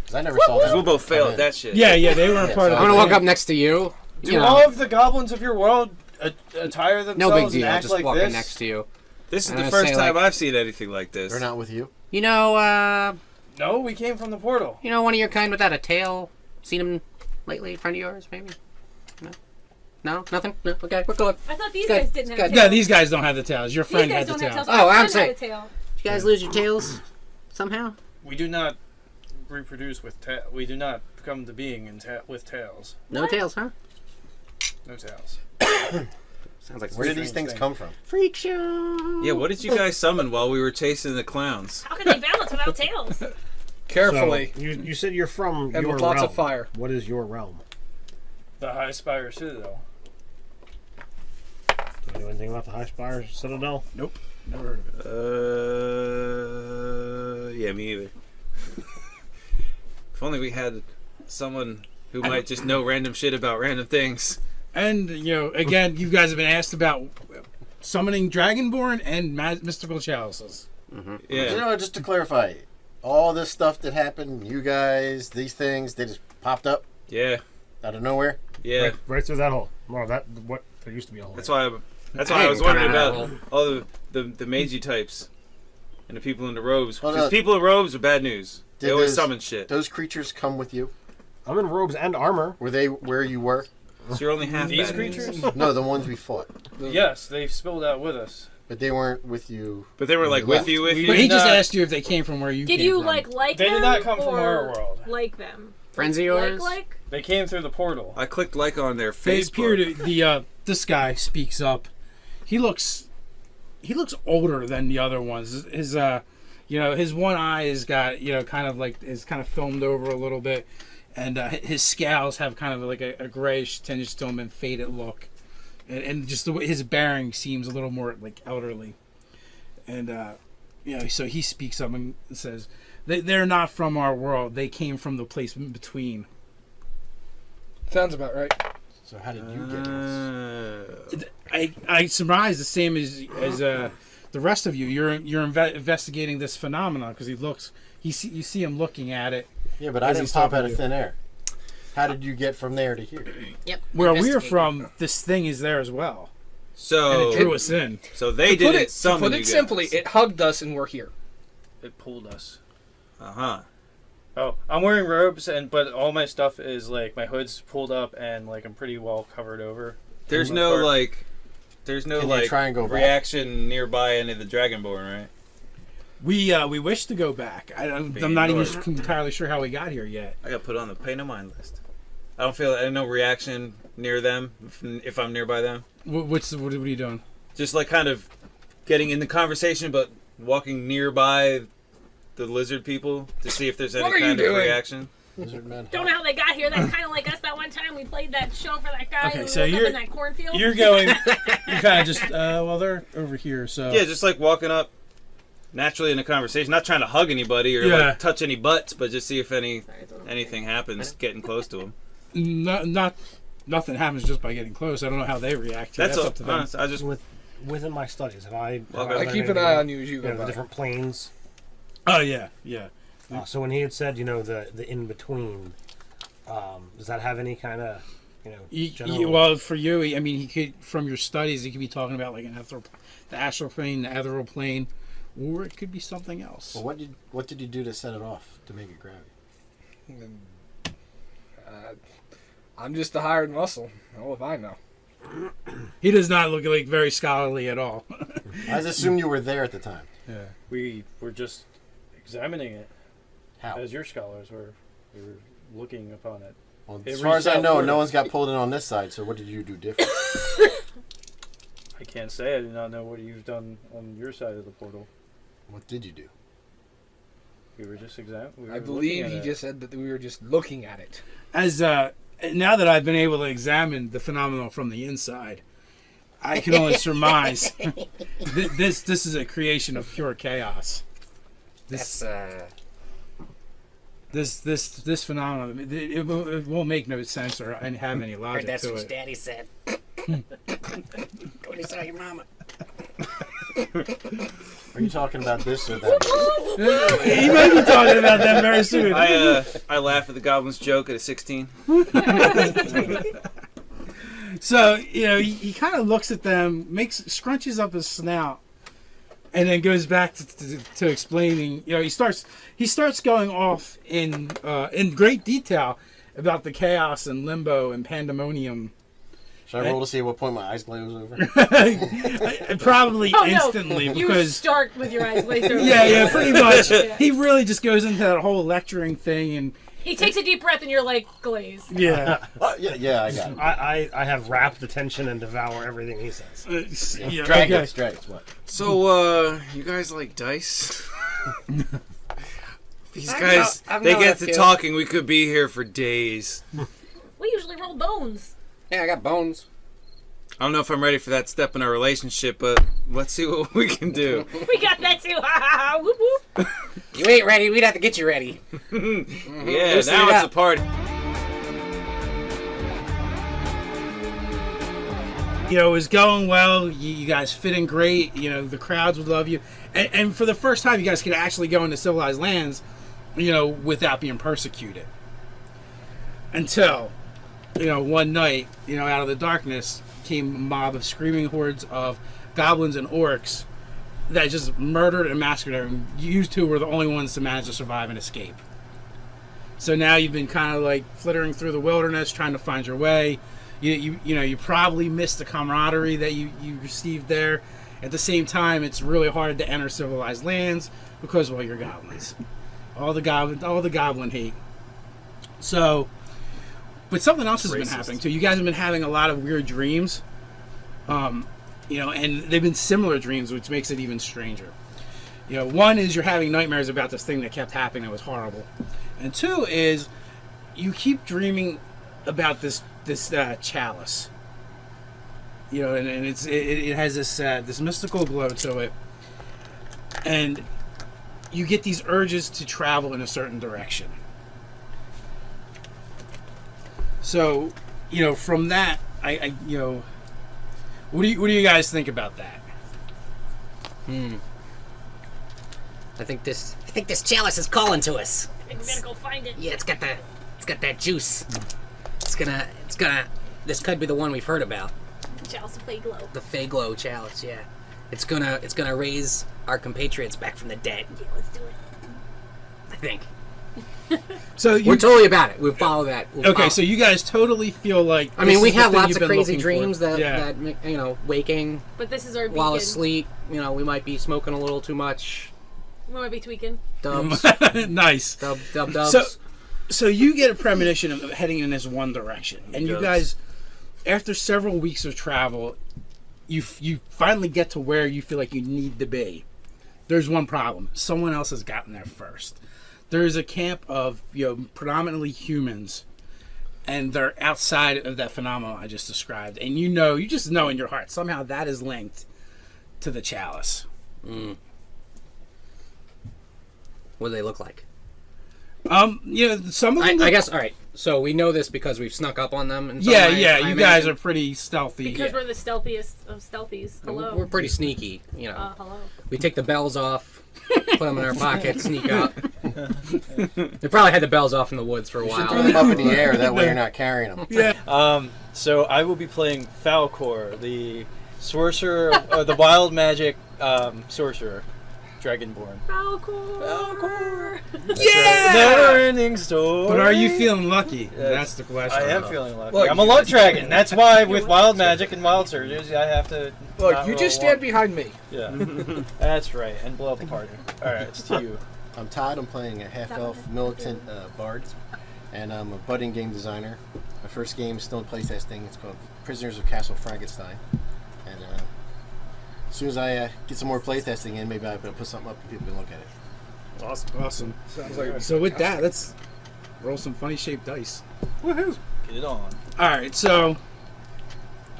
'Cause I never saw that. we'll both fail come at in. that shit. Yeah, they weren't part of I'm it. gonna walk up next to you. Do You know, all of the goblins of your world attire themselves no big and deal. act Just like walking this? next to you. This is I'm the gonna first say, time like- I've seen anything like this. They're not with you. You know, No, we came from the portal. one of your kind without a tail. Seen him lately? Friend of yours, maybe? No, nothing. No. Okay, we're good. I thought these Good. guys didn't have Good. tails. Yeah, these guys don't have the tails. Your These friend guys had the don't have tails. tails. Oh, My I'm friend saying- had a tail. Did you guys lose your tails somehow? We do not reproduce with we do not come to being with tails. No tails, huh? No tails. Sounds like Where did these strange things thing. come from? freak show. Yeah, what did you guys summon while we were chasing the clowns? How can they balance without tails? Carefully. So, you said you're from And your with lots realm. of fire. What is your realm? The High Spire Citadel. Do you know anything about the High Spire Citadel? Nope, never heard of it. Yeah, me either. If only we had someone who might just know random shit about random things. And again, you guys have been asked about summoning Dragonborn and mystical chalices. Yeah. Just to clarify, all this stuff that happened, you guys, these things, they just popped up Yeah. out of nowhere. Yeah. Right through that hole. Well, there used to be a hole. That's why I was wondering about all the Meiji types and the people in the robes. Because people in robes are bad news. They always summon shit. Those creatures come with you? I'm in robes and armor. Were they where you were? So you're only half These bad creatures? news. No, the ones we fought. Yes, they spilled out with us. But they weren't with you. But they were like with you. But he just asked you if they came from where you Did came you from. like They them? did not come from or our world. Like them. Friends of yours? Like? They came through the portal. I clicked like on their They appear Facebook. to this guy speaks up. He looks older than the other ones. His his one eye is got kind of filmed over a little bit, and his scales have kind of like a grayish tinge to them and faded look, and just the way his bearing seems a little more like elderly, and so he speaks up and says, "They're not from our world. They came from the place in between." Sounds about right. So how did you get us? I surmise the same as the rest of you. You're investigating this phenomenon because you see him looking at it. Yeah, but I as didn't he's pop talking out to of you. thin air. How did you get from there to here? Yep. Where we're investigate. from, this thing is there as well, and it drew So us in. they To put didn't it summon you guys. simply, it hugged us and we're here. It pulled us. Uh-huh. Oh, I'm wearing robes, but all my stuff is like my hood's pulled up and like I'm pretty well covered over. There's For the no most part. there's no Can you try and go back? reaction nearby any of the Dragonborn, right? We wish to go back. I'm not even ignored. entirely sure how we got here yet. I got put on the pay no mind list. I don't feel no reaction near them if I'm nearby them. What are you doing? Just like kind of getting in the conversation, but walking nearby the lizard people to see if there's any What are you kind of doing? reaction. Lizard men. Don't know how they got here. That's kind of like us that one time we played that show for that guy Okay, who so lived up you're- in that cornfield. You're going. You're kind of just. They're over here. So Yeah, just like walking up naturally in a conversation, not trying to hug anybody or Yeah. like touch any butts, but just see if anything happens getting close to them. nothing happens just by getting close. I don't know how they react. That's up to them. honest, I just Within my studies, and I Okay. I keep an eye on you as you go the by. different planes. Oh yeah. So when he had said, the in between, does that have any kind of, general? Well, for you, I mean, he could from your studies, he could be talking about like the astral plane, the ethereal plane, or it could be something else. Well, what did you do to set it off to make it grab you? I'm just a hired muscle. Oh, if I know. He does not look like very scholarly at all. I just assumed you were there at the time. Yeah. We were just examining it How? as your scholars were. We were looking upon it. Well, It as far as reached I out know, for no us. one's got pulled in on this side. So what did you do different? I can't say. I do not know what you've done on your side of the portal. What did you do? We were just examining. I believe he just said that we were just looking at it. As now that I've been able to examine the phenomenon from the inside, I can only surmise this is a creation of pure chaos. That's This phenomenon, it won't make no sense or have any heard logic that's to what it. Daddy said. When he saw your mama. Are you talking about this or that? He might be talking about that very soon. I laugh at the goblin's joke at a 16. So he kind of looks at them, scrunches up his snout, and then goes back to explaining. He starts going off in great detail about the chaos and limbo and pandemonium. Should I roll to see at what point my eyes glaze over? Probably Oh, no. instantly You because start with your eyes glazed over. yeah, pretty much. Yeah. He really just goes into that whole lecturing thing and He takes a deep breath and you're like glazed. yeah. Yeah, I got it. I have rapt attention and devour everything he says. Yeah, Dragons, what? So, you guys like dice? These I guys, know they how get I to feel. talking. We could be here for days. We usually roll bones. Yeah, I got bones. I don't know if I'm ready for that step in our relationship, but let's see what we can do. We got that too. Ha ha ha. Whoop whoop. You ain't ready. We'd have to get you ready. Yeah, Loosen now it it's up. a party. You know, it was going well. You guys fit in great. You know, the crowds would love you. And for the first time, you guys could actually go into civilized lands, you know, without being persecuted. Until, you know, one night, you know, out of the darkness came a mob of screaming hordes of goblins and orcs that just murdered and massacred everyone. You two were the only ones to manage to survive and escape. So now you've been kind of like flittering through the wilderness, trying to find your way. You know, you probably missed the camaraderie that you received there. At the same time, it's really hard to enter civilized lands because, well, you're goblins. All the goblin hate. So, but something else has been happening too. You guys have been having a lot of weird dreams. You know, and they've been similar dreams, which makes it even stranger. You know, one is you're having nightmares about this thing that kept happening that was horrible. And two is you keep dreaming about this chalice. You know, and it has this mystical glow to it. And you get these urges to travel in a certain direction. So, you know, from that, I you know, what do you guys think about that? I think this chalice is calling to us. I think we gotta go find it. Yeah, it's got that juice. It's gonna. This could be the one we've heard about. Chalice of Fayglow. The Fayglow chalice. Yeah. It's gonna raise our compatriots back from the dead. Yeah, let's do it. I think. So We're totally about it. We'll follow that. Okay, so you guys totally feel like I mean, this we is the have thing lots you've of been crazy looking for. dreams that Yeah. you know, waking But this is our beacon. while asleep. You know, we might be smoking a little too much. We might be tweaking. Dubs, Nice. dubs. So you get a premonition of heading in this one direction, and you guys, after several weeks of travel, you finally get to where you feel like you need to be. There's one problem: someone else has gotten there first. There's a camp of, you know, predominantly humans, and they're outside of that phenomenon I just described. And you just know in your heart somehow that is linked to the chalice. What do they look like? You know, some of them. I guess. All right. So we know this because we've snuck up on them. In some Yeah, way, yeah. I You guys imagine. are pretty stealthy. Because we're the stealthiest of stealthies. Hello. We're pretty sneaky. You know, Hello. we take the bells off, put them in our pocket, sneak up. They probably had the bells off in the woods for a Throw while. them up in the air. That way you're not carrying them. Yeah. So I will be playing Falcor, the sorcerer, the wild magic sorcerer, Dragonborn. Falcor. Yeah! Never-ending story. But are you feeling lucky? Yes. That's the question. I am feeling lucky. Look, I'm a luck dragon. That's why with wild magic and wild surges, I have to. Look, not you roll just one. stand behind me. Yeah, that's right, and blow up the party. All right, it's to you. I'm Todd. I'm playing a half-elf militant bard, and I'm a budding game designer. My first game is still in playtesting. It's called Prisoners of Castle Frankenstein. And as soon as I get some more playtesting in, maybe I'll put something up and people can look at it. Awesome. Sounds like So with that, let's roll some funny shaped dice. Woohoo! Get it on. All right. So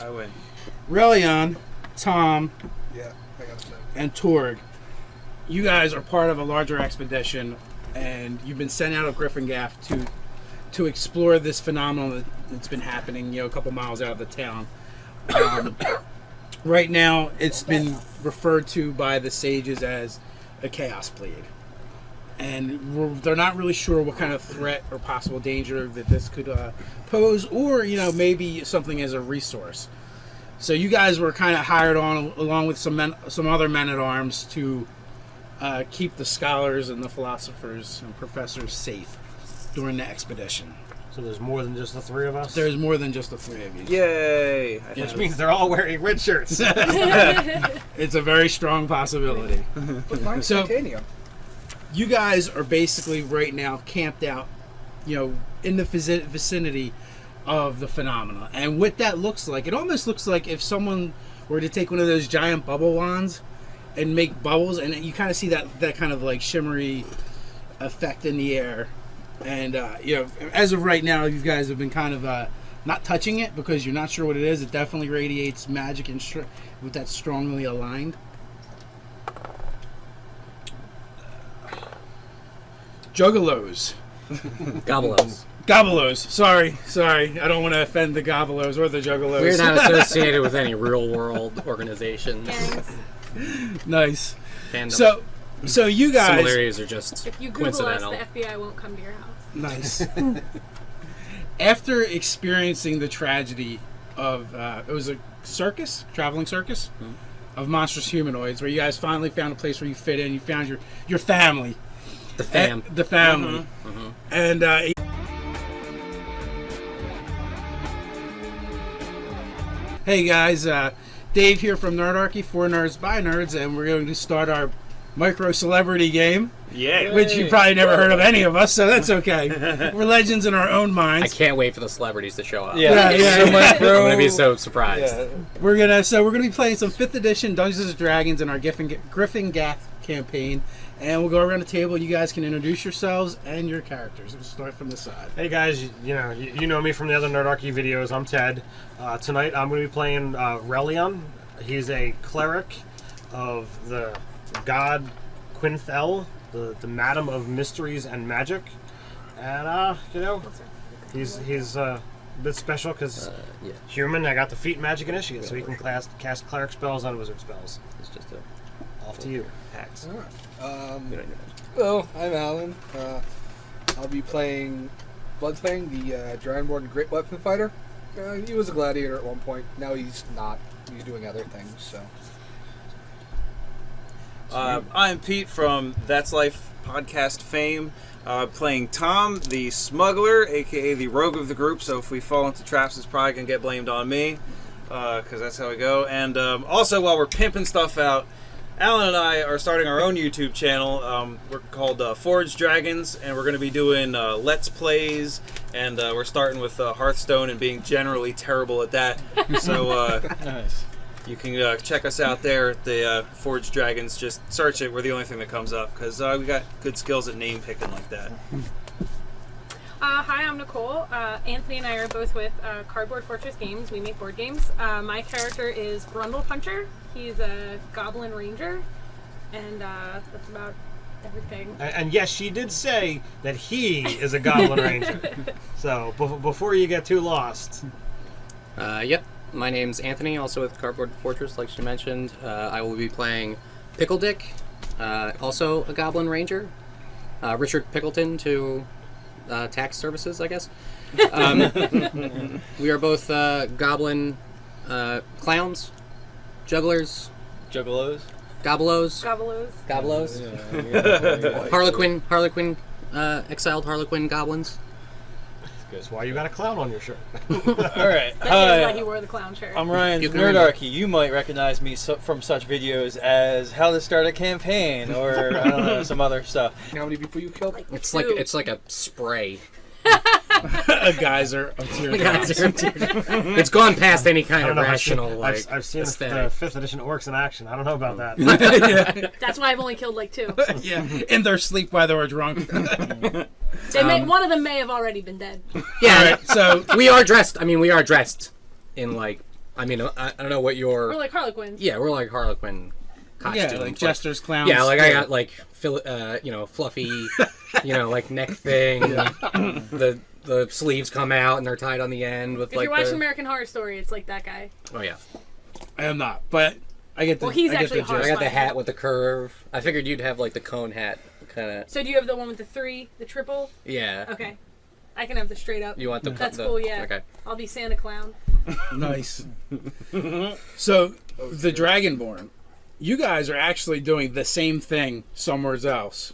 I win. Relion, Tom, yeah, I got that. and Torg, you guys are part of a larger expedition, and you've been sent out of Gryffindor to explore this phenomenon that's been happening, you know, a couple miles out of the town. Right now, it's been referred to by the sages as a chaos plague, and they're not really sure what kind of threat or possible danger that this could pose, or, you know, maybe something as a resource. So you guys were kind of hired on, along with some other men at arms, to keep the scholars and the philosophers and professors safe during the expedition. So there's more than just the three of us? There's more than just the three of you. Yay! Which means they're all wearing red shirts. It's a very strong possibility. But mine's So- titanium. You guys are basically right now camped out, you know, in the vicinity of the phenomena. And what that looks like, it almost looks like if someone were to take one of those giant bubble wands and make bubbles, and you kind of see that kind of like shimmery effect in the air. And, you know, as of right now, you guys have been kind of not touching it because you're not sure what it is. It definitely radiates magic and with that strongly aligned. Gobbleos. Juggalos. Gobelos. Sorry. I don't want to offend the Gobelos or the Juggalos. We're not associated with any real world organizations. Gangs. Nice. Fandoms. So you guys. Similarities are just If you Google us, coincidental. the FBI won't come to your house. Nice. After experiencing the tragedy of it was a traveling circus of monstrous humanoids, where you guys finally found a place where you fit in. You found your family. The fam. The family. And hey guys, Dave here from Nerdarchy, for Nerds by Nerds, and we're going to start our micro celebrity game, Yeah. which you probably never heard of any of us, so that's okay. We're legends in our own I minds. can't wait for the celebrities to show up. Yeah. I'm gonna be so surprised. Yeah. We're gonna be playing some 5th edition Dungeons and Dragons in our Griffin Gath campaign, and we'll go around the table. You guys can introduce yourselves and your characters. We'll start from the side. Hey guys, you know me from the other Nerdarchy videos. I'm Ted. Tonight I'm going to be playing Relion. He's a cleric of the god Quinthel, the Madam of Mysteries and Magic, and he's a bit special because Yeah, human. I got the feat magic initiative, so he can cast cleric spells and wizard spells. it's just a Off to you. axe. Well, I'm Alan. I'll be playing Bloodsbane, the Dragonborn Great Weapon Fighter. He was a gladiator at one point. Now he's not. He's doing other things. So. I'm Pete from That's Life podcast fame, playing Tom, the smuggler, aka the rogue of the group. So if we fall into traps, it's probably gonna get blamed on me, because that's how we go. And also, while we're pimping stuff out, Alan and I are starting our own YouTube channel. We're called Forged Dragons, and we're going to be doing Let's Plays, and we're starting with Hearthstone and being generally terrible at that. So Nice. you can check us out there at the Forged Dragons. Just search it. We're the only thing that comes up, because we got good skills at name picking like that. Hi, I'm Nicole. Anthony and I are both with Cardboard Fortress Games. We make board games. My character is Brundle Puncher. He's a Goblin Ranger, and that's about everything. And yes, she did say that he is a Goblin Ranger. So before you get too lost. Yep, my name's Anthony, also with Cardboard Fortress, like she mentioned. I will be playing Pickle Dick, also a Goblin Ranger. Richard Pickleton to tax services, I guess. We are both Goblin clowns, jugglers, Juggalos. gobelos, Gobelos. Harlequin, exiled Harlequin goblins. That's why you got a clown on your shirt. All right. That is why Hi. he wore the clown shirt. I'm Ryan You from can Nerdarchy. You might recognize me from such videos as how to start a campaign, or I don't know, some other stuff. How many people you killed? It's Two. like a spray. A geyser of teardrops. It's gone past any kind I of don't know. rational I've seen the aesthetic. 5th edition orcs in action. I don't know about that. That's why I've only killed like 2. Yeah, in their sleep while they were drunk. One of them may have already been dead. Yeah, All right, so we are dressed. I mean, we are dressed in like. I mean, I don't know what your. We're like Harlequins. Yeah, we're like Harlequin costumes. yeah, like jesters, clowns. Yeah, like I got like fluffy, like neck thing. The sleeves come out and they're tied on the end with If like you're watching the. American Horror Story, it's like that guy. Oh yeah, I am not, but I get the. Well, he's I get actually the hard. gist. I got the hat with the curve. I figured you'd have like the cone hat, kind of. So do you have the one with the 3, the triple? Yeah. Okay. I can have the straight up. You want the? That's the, cool, yeah. Okay. I'll be Santa Clown. Nice. So, the Dragonborn, you guys are actually doing the same thing somewhere else.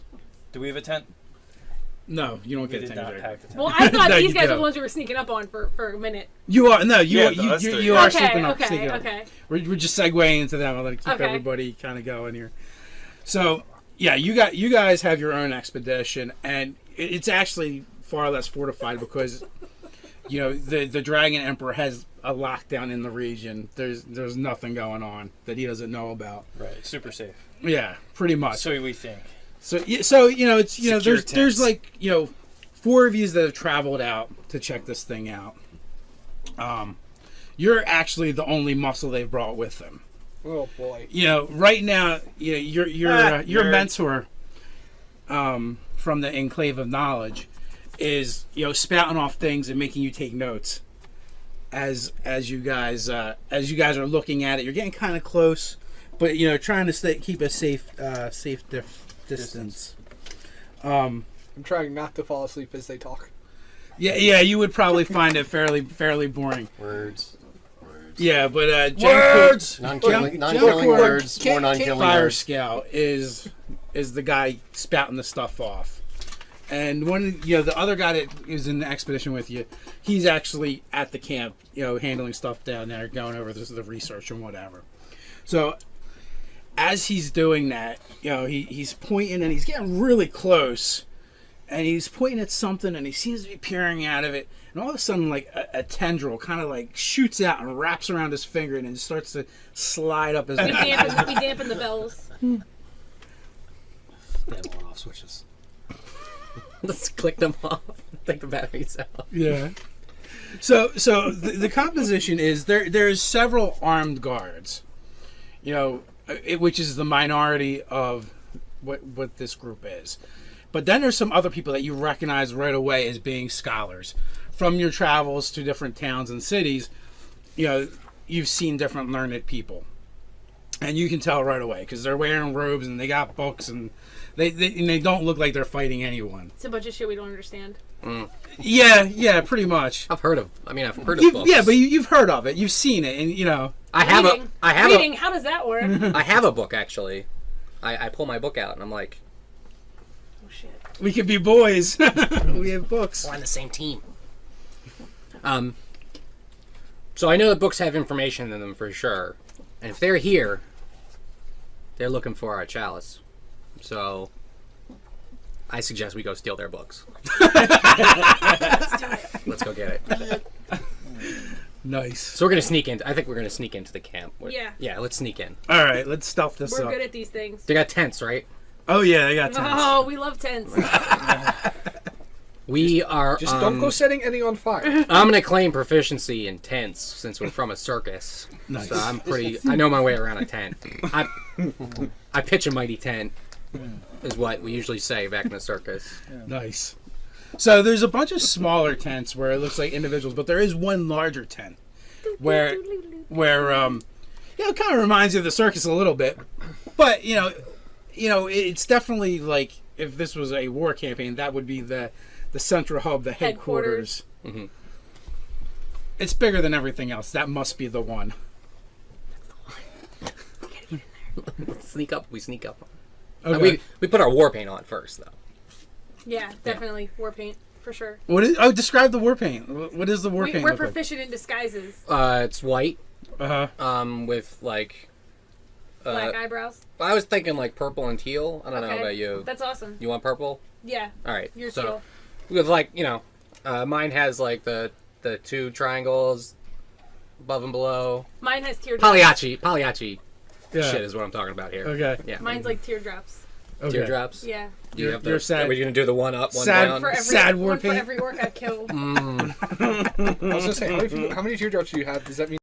Do we have a tent? No, you don't We get a did tent. not pack the tent. Well, I thought No, these you guys were don't. the ones we were sneaking up on for a minute. You are no, you Yeah, are, you, us you, three. you are Okay, sneaking up. okay, Sneaking up. okay. We're just segueing into them. I'll let it keep Okay. everybody kind of going here. So, yeah, you guys have your own expedition, and it's actually far less fortified because the Dragon Emperor has a lockdown in the region. There's nothing going on that he doesn't know about. Right. Super safe. Yeah, pretty much. So we think. So it's Secure there's tents. like 4 of you that have traveled out to check this thing out. You're actually the only muscle they've brought with them. Oh boy. Right now, your nerd. mentor from the Enclave of Knowledge is spouting off things and making you take notes as you guys are looking at it. You're getting kind of close, but trying to keep a safe distance. I'm trying not to fall asleep as they talk. Yeah, you would probably find it fairly boring. Words. Yeah, but Words! Non-killing Jump words, more non-killing Fire words. Scout is the guy spouting the stuff off. And the other guy that is in the expedition with you, he's actually at the camp, handling stuff down there, going over the research and whatever. So as he's doing that, he's pointing and he's getting really close, and he's pointing at something and he seems to be peering out of it, and all of a sudden like a tendril kind of like shoots out and wraps around his finger and then starts to slide up his We dampen the bells. Damn on-off switches. Let's click them off. Take the batteries out. Yeah. So the composition is there's several armed guards, which is the minority of what this group is. But then there's some other people that you recognize right away as being scholars. From your travels to different towns and cities, you've seen different learned people. And you can tell right away because they're wearing robes and they got books and they don't look like they're fighting anyone. It's a bunch of shit we don't understand. Yeah, pretty much. I've heard of books. Yeah, but you've heard of it. You've seen it, and I have Reading, how does that work? I have a book actually. I pull my book out and I'm like, Oh shit. we could be boys. We have books. we're on the same team. So I know that books have information in them for sure, and if they're here, they're looking for our chalice. So I suggest we go steal their books. Let's go get it. Nice. So we're gonna sneak in. I think we're gonna sneak into the camp. Yeah. Yeah, let's sneak in. All right, let's stuff this We're up. good at these things. They got tents, right? Oh yeah, I got tents. Oh, we love tents. We are. Just don't go setting any on fire. I'm gonna claim proficiency in tents since we're from a circus. Nice. So I'm pretty. I know my way around a tent. I pitch a mighty tent, is what we usually say back in the circus. Nice. So there's a bunch of smaller tents where it looks like individuals, but there is one larger tent where it kind of reminds you of the circus a little bit. But it's definitely like if this was a war campaign, that would be the central hub, the headquarters. Mm-hmm. It's bigger than everything else. That must be the one. Let's sneak up. We sneak up. Okay. We put our war paint on first, though. Yeah, definitely. War paint, for sure. Describe the war paint. What is the war paint? We're look like? proficient in disguises. It's white. With like. Black eyebrows. I was thinking like purple and teal. I don't know about you. That's awesome. You want purple? Yeah. All right. You're so teal. with like mine has like the two triangles above and below. Mine has teardrops. Pagliacci. Yeah. Shit is what I'm talking about here. Okay. Yeah. Mine's like teardrops. Okay. Teardrops. Yeah. Do you have You're sad. Are we gonna do the one up, one Sad- down? For every, Sad war one for paint. every orc I've killed. I was gonna say, how many teardrops do you have? Does that mean